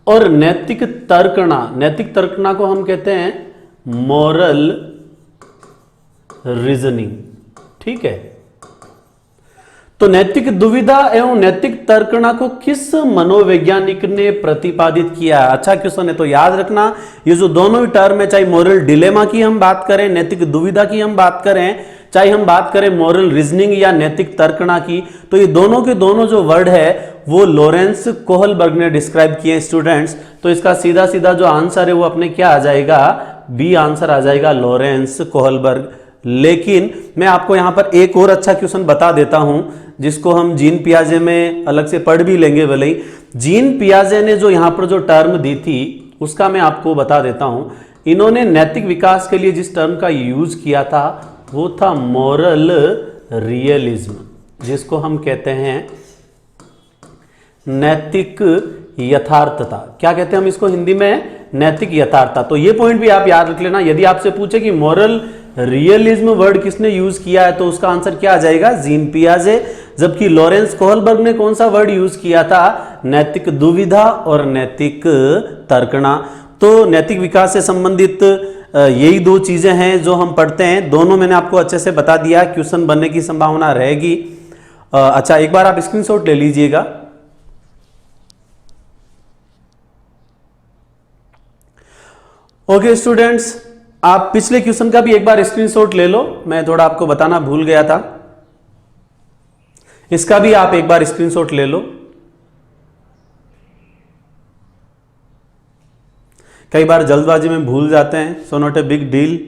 और नैतिक तर्कणा, नैतिक तर्कणा को हम कहते हैं मोरल रीजनिंग, ठीक है। तो नैतिक दुविधा एवं नैतिक तर्कणा को किस मनोवैज्ञानिक ने प्रतिपादित किया? अच्छा क्वेश्चन है, तो याद रखना ये जो दोनों ही टर्म है, चाहे मोरल डिलेमा की हम बात करें, नैतिक दुविधा की हम बात करें, चाहे हम बात करें मोरल रीजनिंग या नैतिक तर्कणा की, तो ये दोनों के दोनों जो वर्ड है वो लॉरेंस कोहलबर्ग ने डिस्क्राइब किए स्टूडेंट्स। तो इसका सीधा सीधा जो आंसर है वो अपने क्या आ जाएगा, बी आंसर आ जाएगा, लॉरेंस कोहलबर्ग। लेकिन मैं आपको यहां पर एक और अच्छा क्वेश्चन बता देता हूं जिसको हम जीन पियाजे में अलग से पढ़ भी लेंगे भले ही। जीन पियाजे ने जो यहां पर जो टर्म दी थी उसका मैं आपको बता देता हूं। इन्होंने नैतिक विकास के लिए जिस टर्म का यूज किया था वो था मोरल रियलिज्म, जिसको हम कहते हैं नैतिक यथार्थता। क्या कहते हैं हम इसको हिंदी में, नैतिक यथार्थता। तो ये पॉइंट भी आप याद रख लेना। यदि आपसे पूछे कि मोरल रियलिज्म वर्ड किसने यूज किया है तो उसका आंसर क्या आ जाएगा, जीन पियाजे। जबकि लॉरेंस कोहलबर्ग ने कौन सा वर्ड यूज किया था, नैतिक दुविधा और नैतिक तर्कणा। तो नैतिक विकास से संबंधित यही 2 चीजें हैं जो हम पढ़ते हैं। दोनों मैंने आपको अच्छे से बता दिया, क्वेश्चन बनने की संभावना रहेगी। अच्छा एक बार आप स्क्रीनशॉट ले लीजिएगा। ओके स्टूडेंट्स, आप पिछले क्वेश्चन का भी एक बार स्क्रीनशॉट ले लो, मैं थोड़ा आपको बताना भूल गया था। इसका भी आप एक बार स्क्रीनशॉट ले लो। कई बार जल्दबाजी में भूल जाते हैं, so not a big deal.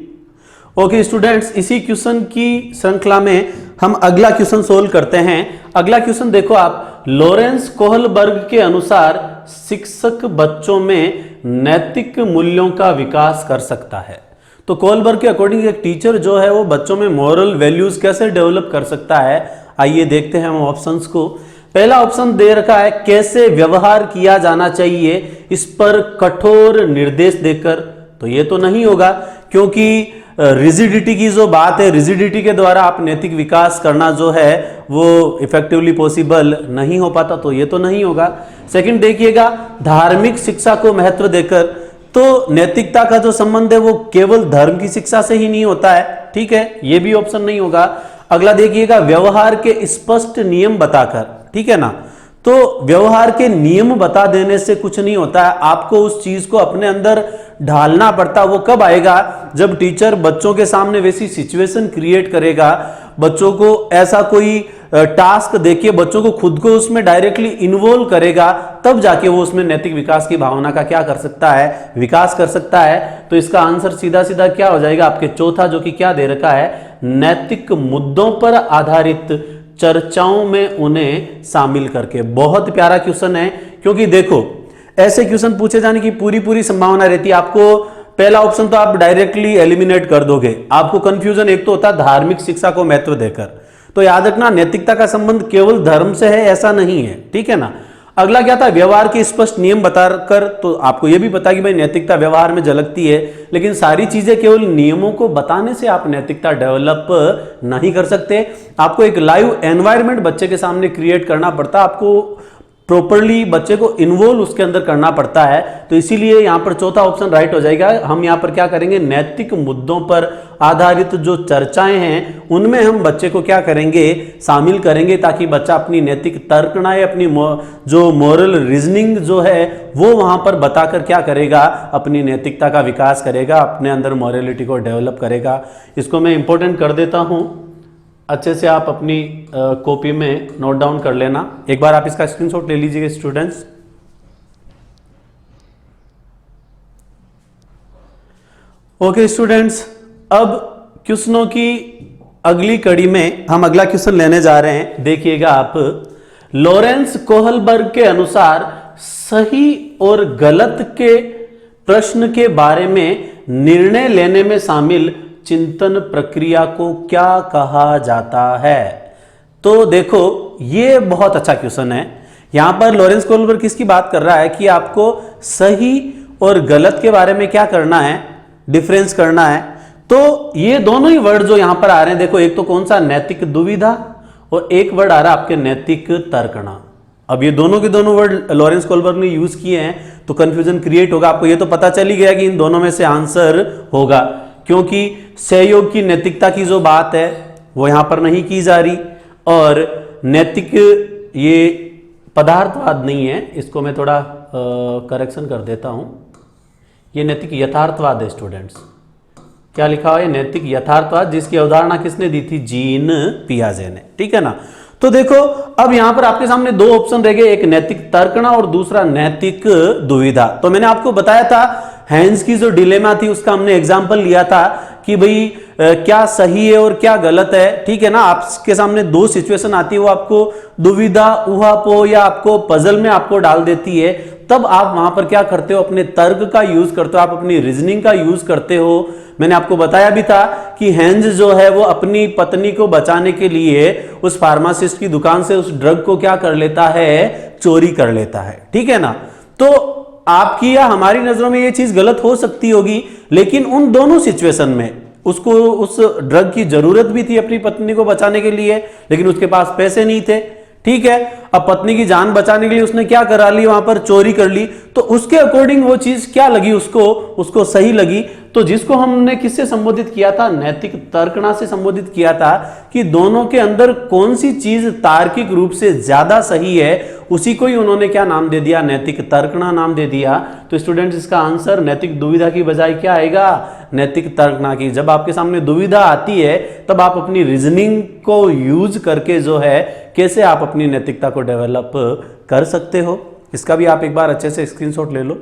Okay students, इसी क्वेश्चन की श्रृंखला में हम अगला क्वेश्चन सोल्व करते हैं। अगला क्वेश्चन देखो आप, लॉरेंस कोहलबर्ग के अनुसार शिक्षक बच्चों में नैतिक मूल्यों का विकास कर सकता है। तो कोहलबर्ग के अकॉर्डिंग एक टीचर जो है वो बच्चों में मॉरल वैल्यूज कैसे डेवलप कर सकता है, आइए देखते हैं हम ऑप्शंस को। पहला ऑप्शन दे रखा है कैसे व्यवहार किया जाना चाहिए, इस पर कठोर निर्देश देकर। तो ये तो नहीं होगा, क्योंकि रिजिडिटी की जो बात है, रिजिडिटी के द्वारा आप नैतिक विकास करना जो है वो इफेक्टिवली पॉसिबल नहीं हो पाता, तो ये तो नहीं होगा। सेकंड देखिएगा, धार्मिक शिक्षा को महत्व देकर। तो नैतिकता का जो संबंध है वो केवल धर्म की शिक्षा से ही नहीं होता है, ठीक है, ये भी ऑप्शन नहीं होगा। अगला देखिएगा, व्यवहार के स्पष्ट नियम बताकर, ठीक है ना। तो व्यवहार के नियम बता देने से कुछ नहीं होता है, आपको उस चीज को अपने अंदर ढालना पड़ता। वो कब आएगा, जब टीचर बच्चों के सामने वैसी सिचुएशन क्रिएट करेगा, बच्चों को ऐसा कोई टास्क देके बच्चों को खुद को उसमें डायरेक्टली इन्वॉल्व करेगा, तब जाके वो उसमें नैतिक विकास की भावना का क्या कर सकता है, विकास कर सकता है। तो इसका आंसर सीधा सीधा क्या हो जाएगा आपके चौथा, जो कि क्या दे रखा है, नैतिक मुद्दों पर आधारित चर्चाओं में उन्हें शामिल करके। बहुत प्यारा क्वेश्चन है, क्योंकि देखो ऐसे क्वेश्चन पूछे जाने की पूरी संभावना रहती है। आपको पहला ऑप्शन तो आप डायरेक्टली एलिमिनेट कर दोगे। आपको कंफ्यूजन एक तो होता है धार्मिक शिक्षा को महत्व देकर, तो याद रखना नैतिकता का संबंध केवल धर्म से है ऐसा नहीं है, ठीक है ना। अगला क्या था, व्यवहार के स्पष्ट नियम बताकर, तो आपको यह भी पता कि भाई नैतिकता व्यवहार में झलकती है, लेकिन सारी चीजें केवल नियमों को बताने से आप नैतिकता डेवलप नहीं कर सकते। आपको एक लाइव एनवायरनमेंट बच्चे के सामने क्रिएट करना पड़ता है, आपको प्रॉपरली बच्चे को इन्वॉल्व उसके अंदर करना पड़ता है। तो इसीलिए यहां पर चौथा ऑप्शन राइट हो जाएगा। हम यहां पर क्या करेंगे, नैतिक मुद्दों पर आधारित जो चर्चाएं हैं उनमें हम बच्चे को क्या करेंगे, शामिल करेंगे, ताकि बच्चा अपनी नैतिक तर्कणाएं, अपनी जो मोरल रीजनिंग जो है वो वहां पर बताकर क्या करेगा, अपनी नैतिकता का विकास करेगा, अपने अंदर मॉरलिटी को डेवलप करेगा। इसको मैं इंपॉर्टेंट कर देता हूं, अच्छे से आप अपनी कॉपी में नोट डाउन कर लेना। एक बार आप इसका स्क्रीनशॉट ले लीजिएगा स्टूडेंट्स। ओके स्टूडेंट्स, अब क्वेश्चनों की अगली कड़ी में हम अगला क्वेश्चन लेने जा रहे हैं। देखिएगा आप, लॉरेंस कोहलबर्ग के अनुसार सही और गलत के प्रश्न के बारे में निर्णय लेने में शामिल चिंतन प्रक्रिया को क्या कहा जाता है। तो देखो ये बहुत अच्छा क्वेश्चन है। यहां पर लॉरेंस कोहलबर्ग किसकी बात कर रहा है कि आपको सही और गलत के बारे में क्या करना है, डिफरेंस करना है। तो ये दोनों ही वर्ड जो यहां पर आ रहे हैं, देखो एक तो कौन सा, नैतिक दुविधा, और एक वर्ड आ रहा है आपके नैतिक तर्कणा। अब ये दोनों के दोनों वर्ड लॉरेंस कोहलबर्ग ने यूज किए हैं, तो कंफ्यूजन क्रिएट होगा। आपको ये तो पता चल ही गया कि इन दोनों में से आंसर होगा, क्योंकि सहयोग की नैतिकता की जो बात है वो यहां पर नहीं की जा रही, और नैतिक ये पदार्थवाद नहीं है, इसको मैं थोड़ा करेक्शन कर देता हूं, ये नैतिक यथार्थवाद है स्टूडेंट्स। क्या लिखा हुआ है, नैतिक यथार्थवाद, जिसकी अवधारणा किसने दी थी, जीन पियाजे ने, ठीक है ना। तो देखो अब यहां पर आपके सामने दो ऑप्शन रह गए, एक नैतिक तर्कणा और दूसरा नैतिक दुविधा। तो मैंने आपको बताया था हैंस की जो डिलेमा थी उसका हमने एग्जाम्पल लिया था कि भाई क्या सही है और क्या गलत है, ठीक है ना। आपके सामने दो सिचुएशन आती है, वो आपको दुविधा, उहापोह या आपको पजल में आपको डाल देती है, तब आप वहां पर क्या करते हो, अपने तर्क का यूज करते हो, आप अपनी रीजनिंग का यूज करते हो। मैंने आपको बताया भी था कि हैंस जो है वो अपनी पत्नी को बचाने के लिए उस फार्मासिस्ट की दुकान से उस ड्रग को क्या कर लेता है, चोरी कर लेता है, ठीक है ना। तो आपकी या हमारी नजरों में ये चीज गलत हो सकती होगी, लेकिन उन दोनों सिचुएशन में उसको उस ड्रग की जरूरत भी थी अपनी पत्नी को बचाने के लिए, लेकिन उसके पास पैसे नहीं थे, ठीक है। अब पत्नी की जान बचाने के लिए उसने क्या करा ली, वहां पर चोरी कर ली। तो उसके अकॉर्डिंग वो चीज क्या लगी उसको सही लगी। तो जिसको हमने किससे संबोधित किया था, नैतिक तर्कणा से संबोधित किया था, कि दोनों के अंदर कौन सी चीज तार्किक रूप से ज्यादा सही है, उसी को ही उन्होंने क्या नाम दे दिया, नैतिक तर्कणा नाम दे दिया। तो स्टूडेंट्स इसका आंसर नैतिक दुविधा की बजाय क्या आएगा, नैतिक तर्कणा की। जब आपके सामने दुविधा आती है तब आप अपनी रीजनिंग को यूज करके जो है कैसे आप अपनी नैतिकता को डेवलप कर सकते हो, इसका भी आप एक बार अच्छे से स्क्रीनशॉट ले लो।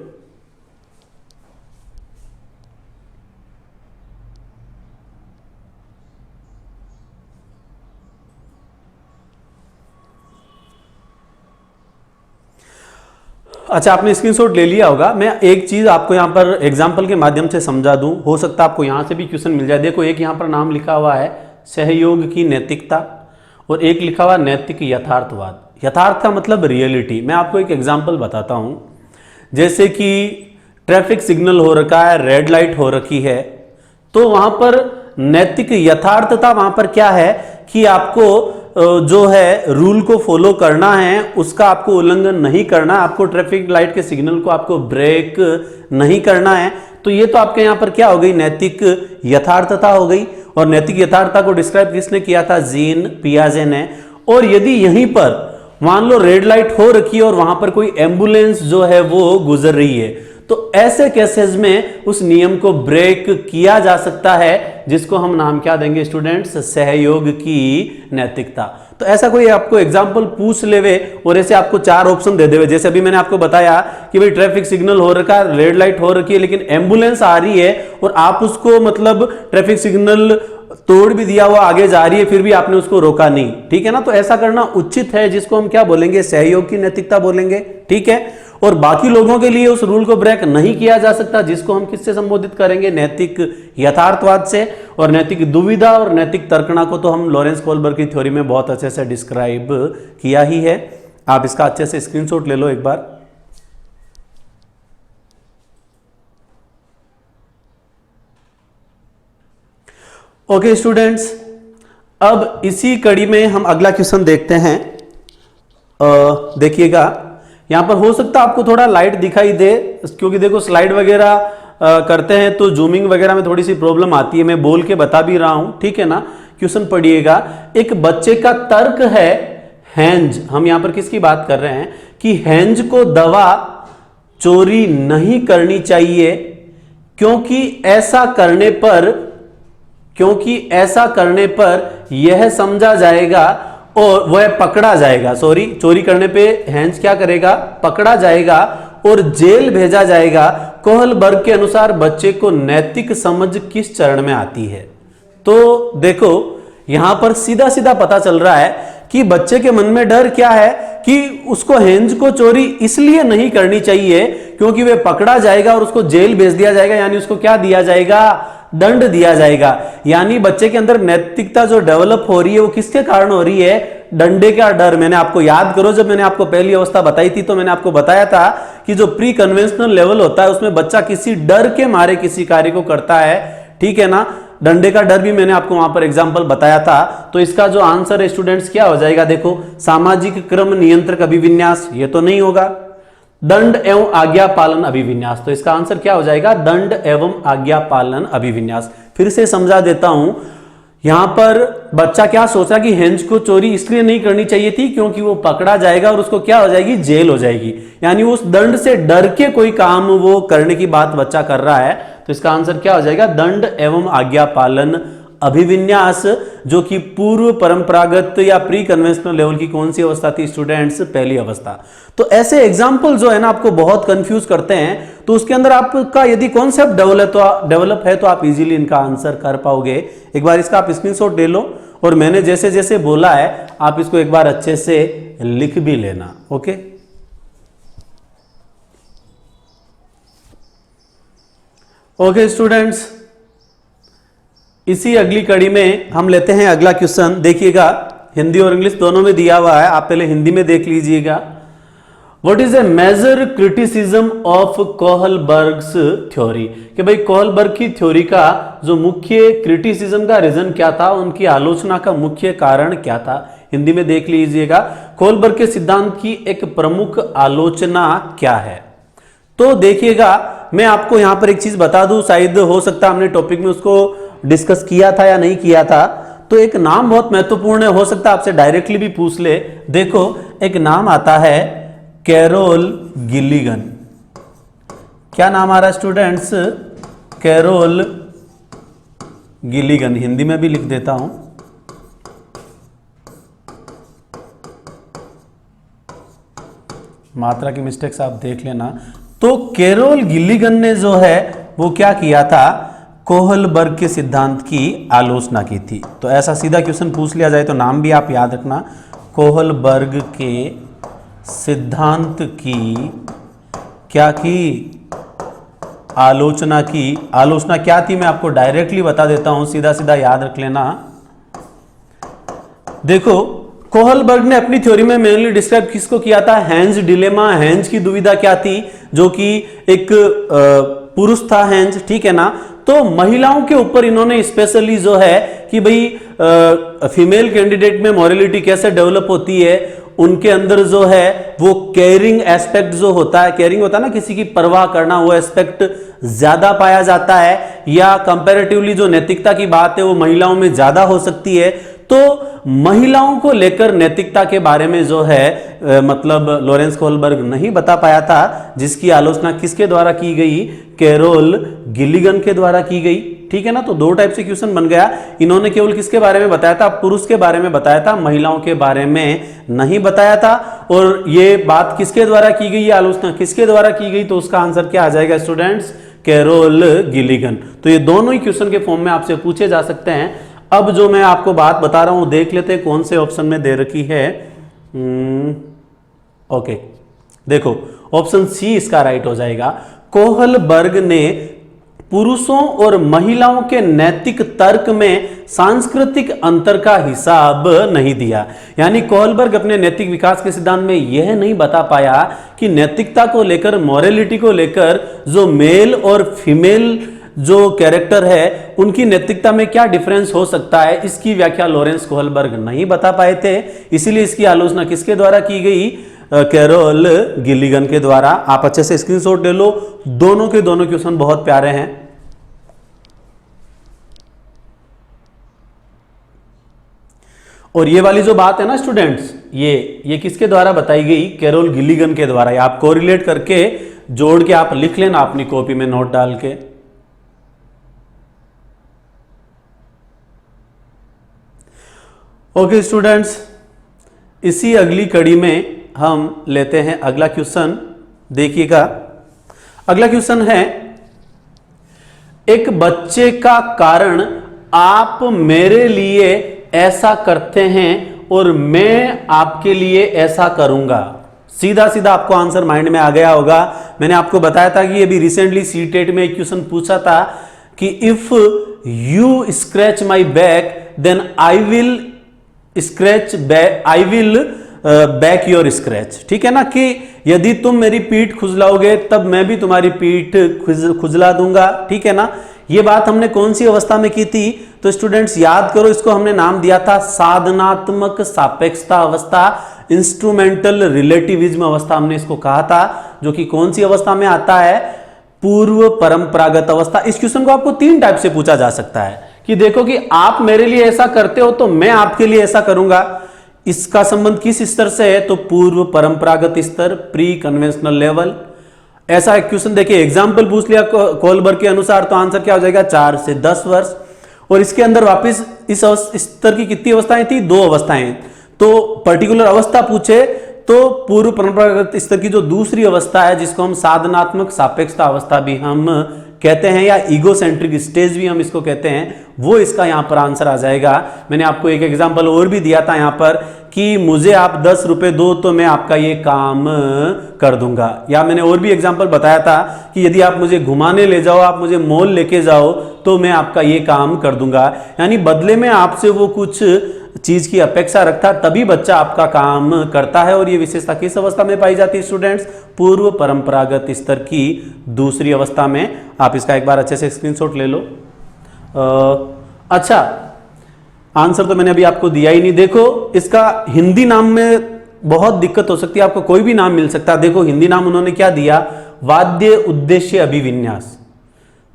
अच्छा, आपने स्क्रीनशॉट ले लिया होगा। मैं एक चीज आपको यहां पर एग्जांपल के माध्यम से समझा दूं, हो सकता है आपको यहां से भी क्वेश्चन मिल जाए। देखो एक यहां पर नाम लिखा हुआ है सहयोग की नैतिकता, और एक लिखा हुआ नैतिक यथार्थवाद। यथार्थ का मतलब रियलिटी। मैं आपको एक एग्जांपल बताता हूं, जैसे कि ट्रैफिक सिग्नल हो रखा है, रेड लाइट हो रखी है, तो वहां पर नैतिक यथार्थता वहां पर क्या है कि आपको जो है रूल को फॉलो करना है, उसका आपको उल्लंघन नहीं करना, आपको ट्रैफिक लाइट के सिग्नल को आपको ब्रेक नहीं करना है। तो ये तो आपके यहां पर क्या हो गई, नैतिक यथार्थता हो गई। और नैतिक यथार्थता को डिस्क्राइब किसने किया था, जीन पियाजे ने। और यदि यहीं पर मान लो रेड लाइट हो रखी है और वहां पर कोई एम्बुलेंस जो है वो गुजर रही है, तो ऐसे केसेस में उस नियम को ब्रेक किया जा सकता है, जिसको हम नाम क्या देंगे स्टूडेंट्स, सहयोग की नैतिकता। तो ऐसा कोई आपको एग्जांपल पूछ लेवे और ऐसे आपको चार ऑप्शन दे देवे, जैसे अभी मैंने आपको बताया कि भाई ट्रैफिक सिग्नल हो रखा है, रेड लाइट हो रखी है, लेकिन एम्बुलेंस आ रही है और आप उसको मतलब ट्रैफिक सिग्नल तोड़ भी दिया हुआ आगे जा रही है, फिर भी आपने उसको रोका नहीं, ठीक है ना। तो ऐसा करना उचित है, जिसको हम क्या बोलेंगे, सहयोग की नैतिकता बोलेंगे, ठीक है। और बाकी लोगों के लिए उस रूल को ब्रेक नहीं किया जा सकता, जिसको हम किससे संबोधित करेंगे, नैतिक यथार्थवाद से। और नैतिक दुविधा और नैतिक तर्कणा को तो हम लॉरेंस कोहलबर्ग की थ्योरी में बहुत अच्छे से डिस्क्राइब किया ही है। आप इसका अच्छे से स्क्रीनशॉट ले लो एक बार। ओके स्टूडेंट्स, अब इसी कड़ी में हम अगला क्वेश्चन देखते हैं। देखिएगा, यहां पर हो सकता है आपको थोड़ा लाइट दिखाई दे, क्योंकि देखो स्लाइड वगैरह करते हैं तो जूमिंग वगैरह में थोड़ी सी प्रॉब्लम आती है। मैं बोल के बता भी रहा हूं, ठीक है ना। क्वेश्चन पढ़िएगा। एक बच्चे का तर्क है हेंज, हम यहां पर किसकी बात कर रहे हैं कि हेंज को दवा चोरी नहीं करनी चाहिए, क्योंकि ऐसा करने पर यह समझा जाएगा और वह पकड़ा जाएगा। सॉरी, चोरी करने पे हेंज क्या करेगा, पकड़ा जाएगा और जेल भेजा जाएगा। कोहलबर्ग के अनुसार बच्चे को नैतिक समझ किस चरण में आती है? तो देखो यहां पर सीधा सीधा पता चल रहा है कि बच्चे के मन में डर क्या है कि उसको हेंज को चोरी इसलिए नहीं करनी चाहिए क्योंकि वह पकड़ा जाएगा और उसको जेल भेज दिया जाएगा, यानी उसको क्या दिया जाएगा, दंड दिया जाएगा। यानी बच्चे के अंदर नैतिकता जो डेवलप हो रही है वो किसके कारण हो रही है, डंडे का डर। मैंने आपको याद करो, जब मैंने आपको पहली अवस्था बताई थी तो मैंने आपको बताया था कि जो प्री कन्वेंशनल लेवल होता है उसमें बच्चा किसी डर के मारे किसी कार्य को करता है, ठीक है ना। डंडे का डर भी मैंने आपको वहां पर एग्जाम्पल बताया था। तो इसका जो आंसर है स्टूडेंट्स क्या हो जाएगा, देखो सामाजिक क्रम नियंत्रक अभिविन्यास, ये तो नहीं होगा। दंड एवं आज्ञा पालन अभिविन्यास, तो इसका आंसर क्या हो जाएगा, दंड एवं आज्ञा पालन अभिविन्यास। फिर से समझा देता हूं, यहां पर बच्चा क्या सोचा कि हेंज को चोरी इसलिए नहीं करनी चाहिए थी क्योंकि वो पकड़ा जाएगा और उसको क्या हो जाएगी, जेल हो जाएगी। यानी उस दंड से डर के कोई काम वो करने की बात बच्चा कर रहा है। तो इसका आंसर क्या हो जाएगा, दंड एवं आज्ञा पालन अभिविन्यास, जो कि पूर्व परंपरागत या प्री कन्वेंशनल लेवल की कौन सी अवस्था थी स्टूडेंट्स, पहली अवस्था। तो ऐसे एग्जाम्पल जो है ना आपको बहुत कंफ्यूज करते हैं, तो उसके अंदर आपका यदि कॉन्सेप्ट डेवलप है तो आप इजीली इनका आंसर कर पाओगे। एक बार इसका आप स्क्रीनशॉट ले लो और मैंने जैसे जैसे बोला है आप इसको एक बार अच्छे से लिख भी लेना। ओके, ओके स्टूडेंट्स, इसी अगली कड़ी में हम लेते हैं अगला क्वेश्चन। देखिएगा, हिंदी और इंग्लिश दोनों में दिया हुआ है, आप पहले हिंदी में देख लीजिएगा। What is a major criticism of Kohlberg's theory, कि भाई कोहलबर्ग की थ्योरी का जो मुख्य क्रिटिसिज्म का रीजन क्या था, उनकी आलोचना का मुख्य कारण क्या था। हिंदी में देख लीजिएगा, कोहलबर्ग के सिद्धांत की एक प्रमुख आलोचना क्या है। तो देखिएगा, मैं आपको यहां पर एक चीज बता दूं, शायद हो सकता है हमने टॉपिक में उसको डिस्कस किया था या नहीं किया था। तो एक नाम बहुत महत्वपूर्ण है, हो सकता है आपसे डायरेक्टली भी पूछ ले। देखो एक नाम आता है कैरोल गिल्लिगन। क्या नाम आ रहा है स्टूडेंट्स, कैरोल गिल्लिगन। हिंदी में भी लिख देता हूं, मात्रा की मिस्टेक्स आप देख लेना। तो कैरोल गिल्लिगन ने जो है वो क्या किया था, कोहलबर्ग के सिद्धांत की आलोचना की थी। तो ऐसा सीधा क्वेश्चन पूछ लिया जाए तो नाम भी आप याद रखना, कोहलबर्ग के सिद्धांत की क्या की, आलोचना की। आलोचना क्या थी मैं आपको डायरेक्टली बता देता हूं, सीधा सीधा याद रख लेना। देखो कोहलबर्ग ने अपनी थ्योरी में मेनली डिस्क्राइब किसको किया था, हेंज डिलेमा, हेंज की दुविधा क्या थी, जो कि एक पुरुष था हेंज, ठीक है ना। तो महिलाओं के ऊपर इन्होंने स्पेशली जो है कि भाई फीमेल कैंडिडेट में मॉरलिटी कैसे डेवलप होती है, उनके अंदर जो है वो केयरिंग एस्पेक्ट जो होता है, केयरिंग होता है ना, किसी की परवाह करना, वो एस्पेक्ट ज्यादा पाया जाता है, या कंपैरेटिवली जो नैतिकता की बात है वो महिलाओं में ज्यादा हो सकती है। तो महिलाओं को लेकर नैतिकता के बारे में जो है मतलब लॉरेंस कोहलबर्ग नहीं बता पाया था, जिसकी आलोचना किसके द्वारा की गई, कैरोल गिल्लिगन के द्वारा की गई, ठीक है ना। तो दो टाइप से क्वेश्चन बन गया। इन्होंने केवल किसके बारे में बताया था, पुरुष के बारे में बताया था, महिलाओं के बारे में नहीं बताया था। और ये बात किसके द्वारा की गई, आलोचना किसके द्वारा की गई, तो उसका आंसर क्या आ जाएगा स्टूडेंट्स, कैरोल गिल्लिगन। तो ये दोनों ही क्वेश्चन के फॉर्म में आपसे पूछे जा सकते हैं। अब जो मैं आपको बात बता रहा हूं देख लेते हैं कौन से ऑप्शन में दे रखी है। ओके, देखो ऑप्शन सी इसका राइट हो जाएगा। कोहलबर्ग ने पुरुषों और महिलाओं के नैतिक तर्क में सांस्कृतिक अंतर का हिसाब नहीं दिया। यानी कोहलबर्ग अपने नैतिक विकास के सिद्धांत में यह नहीं बता पाया कि नैतिकता को लेकर, मोरालिटी को लेकर जो मेल और फीमेल जो कैरेक्टर है उनकी नैतिकता में क्या डिफरेंस हो सकता है, इसकी व्याख्या लॉरेंस कोहलबर्ग नहीं बता पाए थे। इसीलिए इसकी आलोचना किसके द्वारा की गई? कैरोल गिलिगन के द्वारा। आप अच्छे से स्क्रीनशॉट ले लो, दोनों के दोनों क्वेश्चन बहुत प्यारे हैं। और ये वाली जो बात है ना स्टूडेंट्स, ये किसके द्वारा बताई गई? कैरोल गिलिगन के द्वारा। ये आप कोरिलेट करके जोड़ के आप लिख लेना अपनी कॉपी में नोट डाल के। ओके स्टूडेंट्स, इसी अगली कड़ी में हम लेते हैं अगला क्वेश्चन। देखिएगा, अगला क्वेश्चन है, एक बच्चे का कारण आप मेरे लिए ऐसा करते हैं और मैं आपके लिए ऐसा करूंगा। सीधा सीधा आपको आंसर माइंड में आ गया होगा। मैंने आपको बताया था कि अभी रिसेंटली सीटेट में एक क्वेश्चन पूछा था कि if you scratch my back then I will scratch back, I will back your scratch. ठीक है ना, कि यदि तुम मेरी पीठ खुजलाओगे तब मैं भी तुम्हारी पीठ खुजला दूंगा। ठीक है ना, ये बात हमने कौन सी अवस्था में की थी? तो स्टूडेंट्स याद करो, इसको हमने नाम दिया था साधनात्मक सापेक्षता अवस्था, इंस्ट्रूमेंटल रिलेटिविज्म अवस्था हमने इसको कहा था, जो कि कौन सी अवस्था में आता है? पूर्व परंपरागत अवस्था। इस क्वेश्चन को आपको 3 टाइप से पूछा जा सकता है कि देखो कि आप मेरे लिए ऐसा करते हो तो मैं आपके लिए ऐसा करूंगा। इसका संबंध किस स्तर से है? तो पूर्व परंपरागत स्तर, प्री कन्वेंशनल लेवल। ऐसा एक क्वेश्चन देखिए, एग्जाम्पल पूछ लिया कोहलबर्ग के अनुसार, तो आंसर क्या हो जाएगा? 4 से 10 वर्ष। और इसके अंदर वापस इस स्तर की कितनी अवस्थाएं थी? 2 अवस्थाएं। तो पर्टिकुलर अवस्था पूछे तो पूर्व परंपरागत स्तर की जो दूसरी अवस्था है, जिसको हम साधनात्मक सापेक्षता अवस्था भी हम कहते हैं, या ईगोसेंट्रिक स्टेज भी हम इसको कहते हैं, वो इसका यहां पर आंसर आ जाएगा। मैंने आपको एक एग्जांपल और भी दिया था यहां पर कि मुझे आप 10 रुपए दो तो मैं आपका ये काम कर दूंगा। या मैंने और भी एग्जांपल बताया था कि यदि आप मुझे घुमाने ले जाओ, आप मुझे मॉल लेके जाओ तो मैं आपका ये काम कर दूंगा। यानी बदले में आपसे वो कुछ चीज की अपेक्षा रखता, तभी बच्चा आपका काम करता है। और ये विशेषता किस अवस्था में पाई जाती है स्टूडेंट्स? पूर्व परंपरागत स्तर की दूसरी अवस्था में। आप इसका एक बार अच्छे से स्क्रीनशॉट ले लो। अच्छा, आंसर तो मैंने अभी आपको दिया ही नहीं। देखो, इसका हिंदी नाम में बहुत दिक्कत हो सकती है, आपको कोई भी नाम मिल सकता है। देखो हिंदी नाम उन्होंने क्या दिया? वाद्य उद्देश्य अभिविन्यास,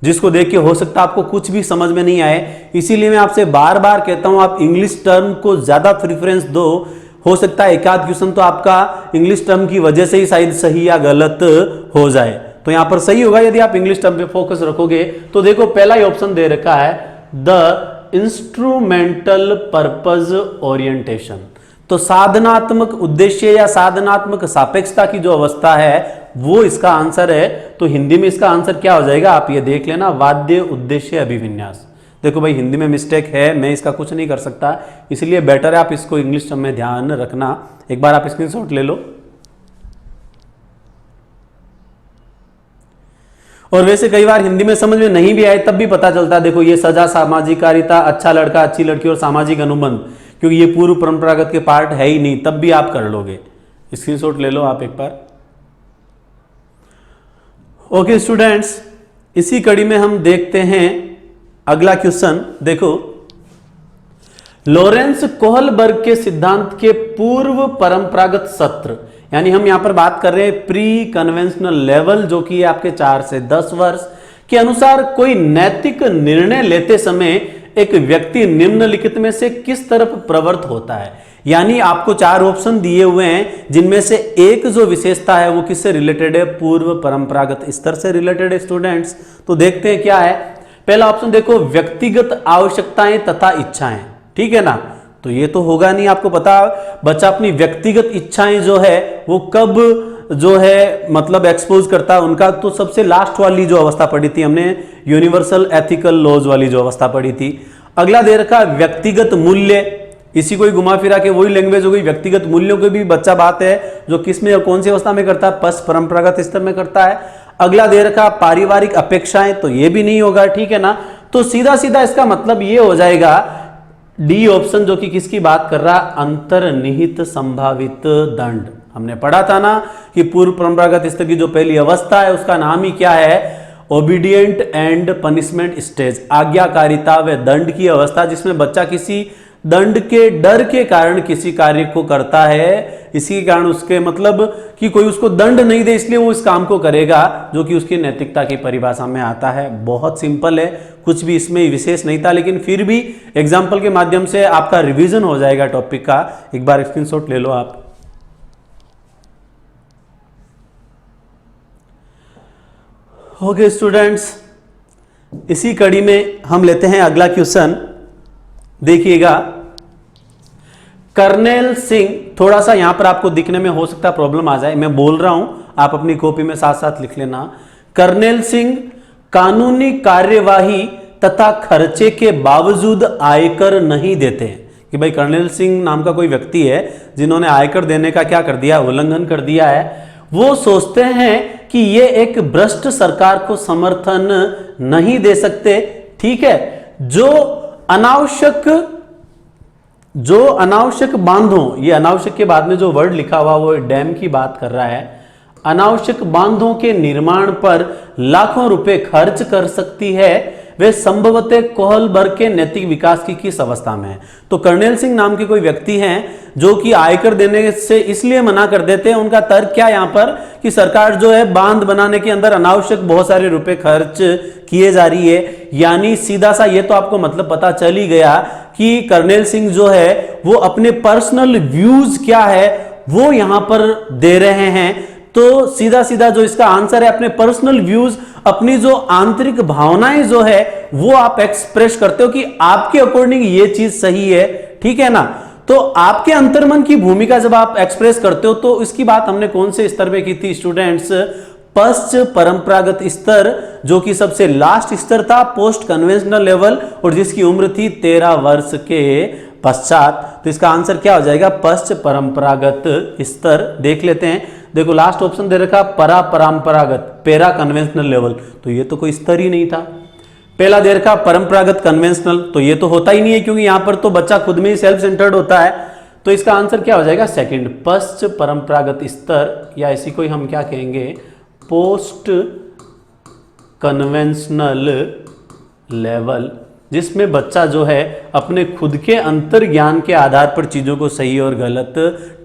जिसको देख के हो सकता है आपको कुछ भी समझ में नहीं आए। इसीलिए मैं आपसे बार बार कहता हूं, आप इंग्लिश टर्म को ज्यादा प्रेफरेंस दो। हो सकता है एक आध क्वेश्चन तो आपका इंग्लिश टर्म की वजह से ही शायद सही या गलत हो जाए। तो यहां पर सही होगा यदि आप इंग्लिश टर्म पे फोकस रखोगे। तो देखो पहला ही ऑप्शन दे रखा है, द इंस्ट्रूमेंटल पर्पज ओरिएंटेशन। तो साधनात्मक उद्देश्य या साधनात्मक सापेक्षता की जो अवस्था है वो इसका आंसर है। तो हिंदी में इसका आंसर क्या हो जाएगा? आप ये देख लेना, वाद्य उद्देश्य अभिविन्यास। देखो भाई, हिंदी में मिस्टेक है, मैं इसका कुछ नहीं कर सकता, इसलिए बेटर है आप इसको इंग्लिश टर्म में ध्यान रखना। एक बार आप स्क्रीनशॉट ले लो। और वैसे कई बार हिंदी में समझ में नहीं भी आए तब भी पता चलता है। देखो ये सजा, सामाजिकारिता, अच्छा लड़का अच्छी लड़की और सामाजिक अनुबंध, क्योंकि ये पूर्व परंपरागत के पार्ट है ही नहीं, तब भी आप कर लोगे। स्क्रीनशॉट ले लो आप एक बार। ओके स्टूडेंट्स, इसी कड़ी में हम देखते हैं अगला क्वेश्चन। देखो, लॉरेंस कोहलबर्ग के सिद्धांत के पूर्व परंपरागत सत्र, यानी हम यहां पर बात कर रहे हैं प्री कन्वेंशनल लेवल, जो कि आपके 4 से 10 वर्ष के अनुसार, कोई नैतिक निर्णय लेते समय एक व्यक्ति निम्नलिखित में से किस तरफ प्रवृत्त होता है। यानी आपको 4 ऑप्शन दिए हुए हैं, जिनमें से एक जो विशेषता है वो किससे रिलेटेड है? पूर्व परंपरागत स्तर से रिलेटेड है स्टूडेंट्स। तो देखते हैं क्या है। पहला ऑप्शन देखो, व्यक्तिगत आवश्यकताएं तथा इच्छाएं। ठीक है ना, तो ये तो होगा नहीं। आपको पता, बच्चा अपनी व्यक्तिगत इच्छाएं जो है वो कब जो है मतलब एक्सपोज करता है उनका, तो सबसे लास्ट वाली जो अवस्था पढ़ी थी हमने, यूनिवर्सल एथिकल लॉज वाली जो अवस्था पढ़ी थी। अगला दे रखा व्यक्तिगत मूल्य, इसी को ही घुमा फिरा के वही लैंग्वेज हो गई। व्यक्तिगत मूल्यों की भी बच्चा बात है जो किस में और कौन सी अवस्था में करता है, पश्च परंपरागत स्तर में करता है। अगला दे रखा पारिवारिक अपेक्षाएं, तो ये भी नहीं होगा, ठीक है ना। तो सीधा सीधा इसका मतलब ये हो जाएगा डी ऑप्शन, जो कि किसकी बात कर रहा है, अंतर्निहित संभावित दंड। हमने पढ़ा था ना कि पूर्व परंपरागत स्तर की जो पहली अवस्था है उसका नाम ही क्या है, ओबीडियंट एंड पनिशमेंट स्टेज, आज्ञाकारिता व दंड की अवस्था, जिसमें बच्चा किसी दंड के डर के कारण किसी कार्य को करता है, इसी के कारण उसके मतलब कि कोई उसको दंड नहीं दे इसलिए वो इस काम को करेगा, जो कि उसकी नैतिकता की परिभाषा में आता है। बहुत सिंपल है, कुछ भी इसमें विशेष नहीं था, लेकिन फिर भी एग्जाम्पल के माध्यम से आपका रिवीजन हो जाएगा टॉपिक का। एक बार स्क्रीनशॉट ले लो आप। ओके स्टूडेंट्स, इसी कड़ी में हम लेते हैं अगला क्वेश्चन। देखिएगा, कर्नेल सिंह, थोड़ा सा यहां पर आपको दिखने में हो सकता है प्रॉब्लम आ जाए, मैं बोल रहा हूं, आप अपनी कॉपी में साथ साथ लिख लेना। कर्नेल सिंह कानूनी कार्यवाही तथा खर्चे के बावजूद आयकर नहीं देते हैं। कि भाई कर्नेल सिंह नाम का कोई व्यक्ति है जिन्होंने आयकर देने का क्या कर दिया, उल्लंघन कर दिया है। वो सोचते हैं कि ये एक भ्रष्ट सरकार को समर्थन नहीं दे सकते, ठीक है। जो अनावश्यक बांधों, ये अनावश्यक के बाद में जो वर्ड लिखा हुआ वो डैम की बात कर रहा है, अनावश्यक बांधों के निर्माण पर लाखों रुपए खर्च कर सकती है, वे संभवतः कोहलबर्ग के नैतिक विकास की किस अवस्था में है। तो कर्नेल सिंह नाम के कोई व्यक्ति हैं जो कि आयकर देने से इसलिए मना कर देते हैं। उनका तर्क क्या यहां पर कि सरकार जो है बांध बनाने के अंदर अनावश्यक बहुत सारे रुपए खर्च किए जा रही है। यानी सीधा सा ये तो आपको मतलब पता चल ही गया कि कर्नेल सिंह जो है वो अपने पर्सनल व्यूज क्या है वो यहां पर दे रहे हैं। तो सीधा सीधा जो इसका आंसर है, अपने पर्सनल व्यूज, अपनी जो आंतरिक भावनाएं जो है वो आप एक्सप्रेस करते हो कि आपके अकॉर्डिंग ये चीज सही है, ठीक है ना। तो आपके अंतर्मन की भूमिका जब आप एक्सप्रेस करते हो, तो इसकी बात हमने कौन से स्तर पे की थी स्टूडेंट्स, पश्च परंपरागत स्तर, जो कि सबसे लास्ट स्तर था पोस्ट कन्वेंशनल लेवल, और जिसकी उम्र थी 13 वर्ष के पश्चात। तो इसका आंसर क्या हो जाएगा, पश्च परंपरागत स्तर। देख लेते हैं, देखो लास्ट ऑप्शन दे रखा परा परंपरागत, पैरा कन्वेंशनल लेवल, तो ये तो कोई स्तर ही नहीं था। पहला दे रखा परंपरागत कन्वेंशनल, तो ये तो होता ही नहीं है क्योंकि यहां पर तो बच्चा खुद में ही सेल्फ सेंटर्ड होता है। तो इसका आंसर क्या हो जाएगा, सेकंड, पश्च परंपरागत स्तर, या इसी को हम क्या कहेंगे, पोस्ट कन्वेंशनल लेवल, जिसमें बच्चा जो है अपने खुद के अंतर ज्ञान के आधार पर चीजों को सही और गलत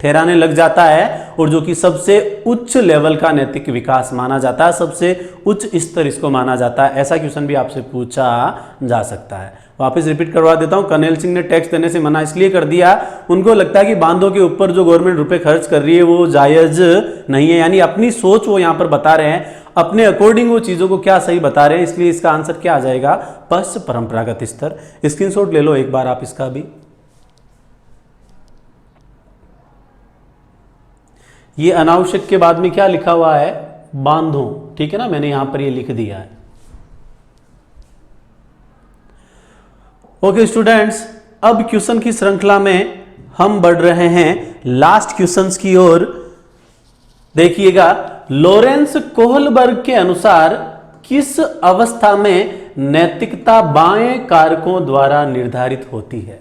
ठहराने लग जाता है, और जो कि सबसे उच्च लेवल का नैतिक विकास माना जाता है, सबसे उच्च स्तर इसको माना जाता है। ऐसा क्वेश्चन भी आपसे पूछा जा सकता है। वापस रिपीट करवा देता हूं, कर्नेल सिंह ने टैक्स देने से मना इसलिए कर दिया, उनको लगता है कि बांधों के ऊपर जो गवर्नमेंट रुपए खर्च कर रही है वो जायज नहीं है। यानी अपनी सोच वो यहां पर बता रहे हैं, अपने अकॉर्डिंग वो चीजों को क्या सही बता रहे हैं, इसलिए इसका आंसर क्या आ जाएगा, पश्च परंपरागत स्तर। स्क्रीनशॉट ले लो एक बार आप इसका भी। ये अनावश्यक के बाद में क्या लिखा हुआ है, बांधों, ठीक है ना, मैंने यहां पर ये लिख दिया है। ओके स्टूडेंट्स, अब क्वेश्चन की श्रृंखला में हम बढ़ रहे हैं लास्ट क्वेश्चंस की ओर। देखिएगा, लॉरेंस कोहलबर्ग के अनुसार किस अवस्था में नैतिकता बाएं कारकों द्वारा निर्धारित होती है।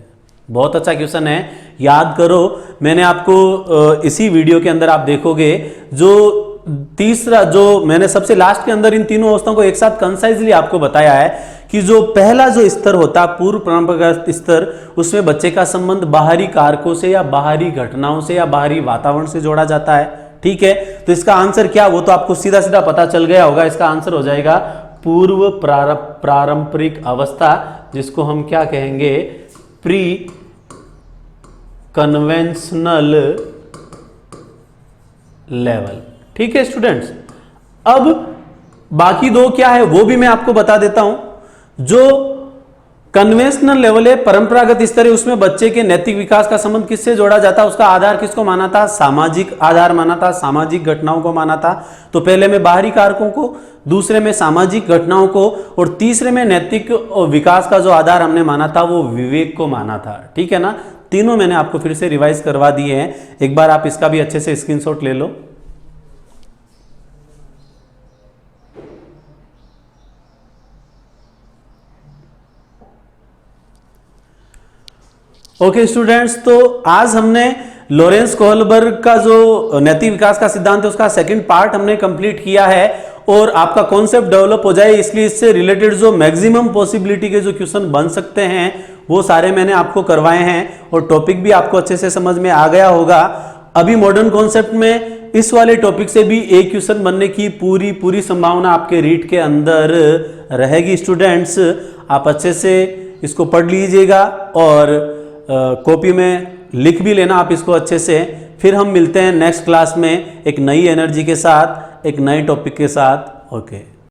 बहुत अच्छा क्वेश्चन है, याद करो। मैंने आपको इसी वीडियो के अंदर आप देखोगे जो तीसरा, जो मैंने सबसे लास्ट के अंदर इन तीनों अवस्थाओं को एक साथ कंसाइजली आपको बताया है कि जो पहला जो स्तर होता है पूर्व परंपरागत स्तर, उसमें बच्चे का संबंध बाहरी कारकों से या बाहरी घटनाओं से या बाहरी वातावरण से जोड़ा जाता है, ठीक है। तो इसका आंसर क्या, वो तो आपको सीधा सीधा पता चल गया होगा। इसका आंसर हो जाएगा पूर्व पारंपरिक अवस्था, जिसको हम क्या कहेंगे, प्री कन्वेंशनल लेवल, ठीक है स्टूडेंट्स। अब बाकी दो क्या है वो भी मैं आपको बता देता हूं। जो कन्वेंशनल लेवल है, परंपरागत स्तर है, उसमें बच्चे के नैतिक विकास का संबंध किससे जोड़ा जाता है, उसका आधार किसको माना था, सामाजिक आधार माना था, सामाजिक घटनाओं को माना था। तो पहले में बाहरी कारकों को, दूसरे में सामाजिक घटनाओं को, और तीसरे में नैतिक विकास का जो आधार हमने माना था वो विवेक को माना था, ठीक है ना। तीनों मैंने आपको फिर से रिवाइज करवा दिए हैं, एक बार आप इसका भी अच्छे से स्क्रीनशॉट ले लो। ओके स्टूडेंट्स, तो आज हमने लॉरेंस कोहलबर्ग का जो नैतिक विकास का सिद्धांत है उसका सेकंड पार्ट हमने कंप्लीट किया है, और आपका कॉन्सेप्ट डेवलप हो जाए इसलिए इससे रिलेटेड जो मैक्सिमम पॉसिबिलिटी के जो क्वेश्चन बन सकते हैं वो सारे मैंने आपको करवाए हैं, और टॉपिक भी आपको अच्छे से समझ में आ गया होगा। अभी मॉडर्न कॉन्सेप्ट में इस वाले टॉपिक से भी एक क्वेश्चन बनने की पूरी संभावना आपके रीड के अंदर रहेगी। स्टूडेंट्स, आप अच्छे से इसको पढ़ लीजिएगा और कॉपी में लिख भी लेना आप इसको अच्छे से। फिर हम मिलते हैं नेक्स्ट क्लास में एक नई एनर्जी के साथ, एक नए टॉपिक के साथ। ओके।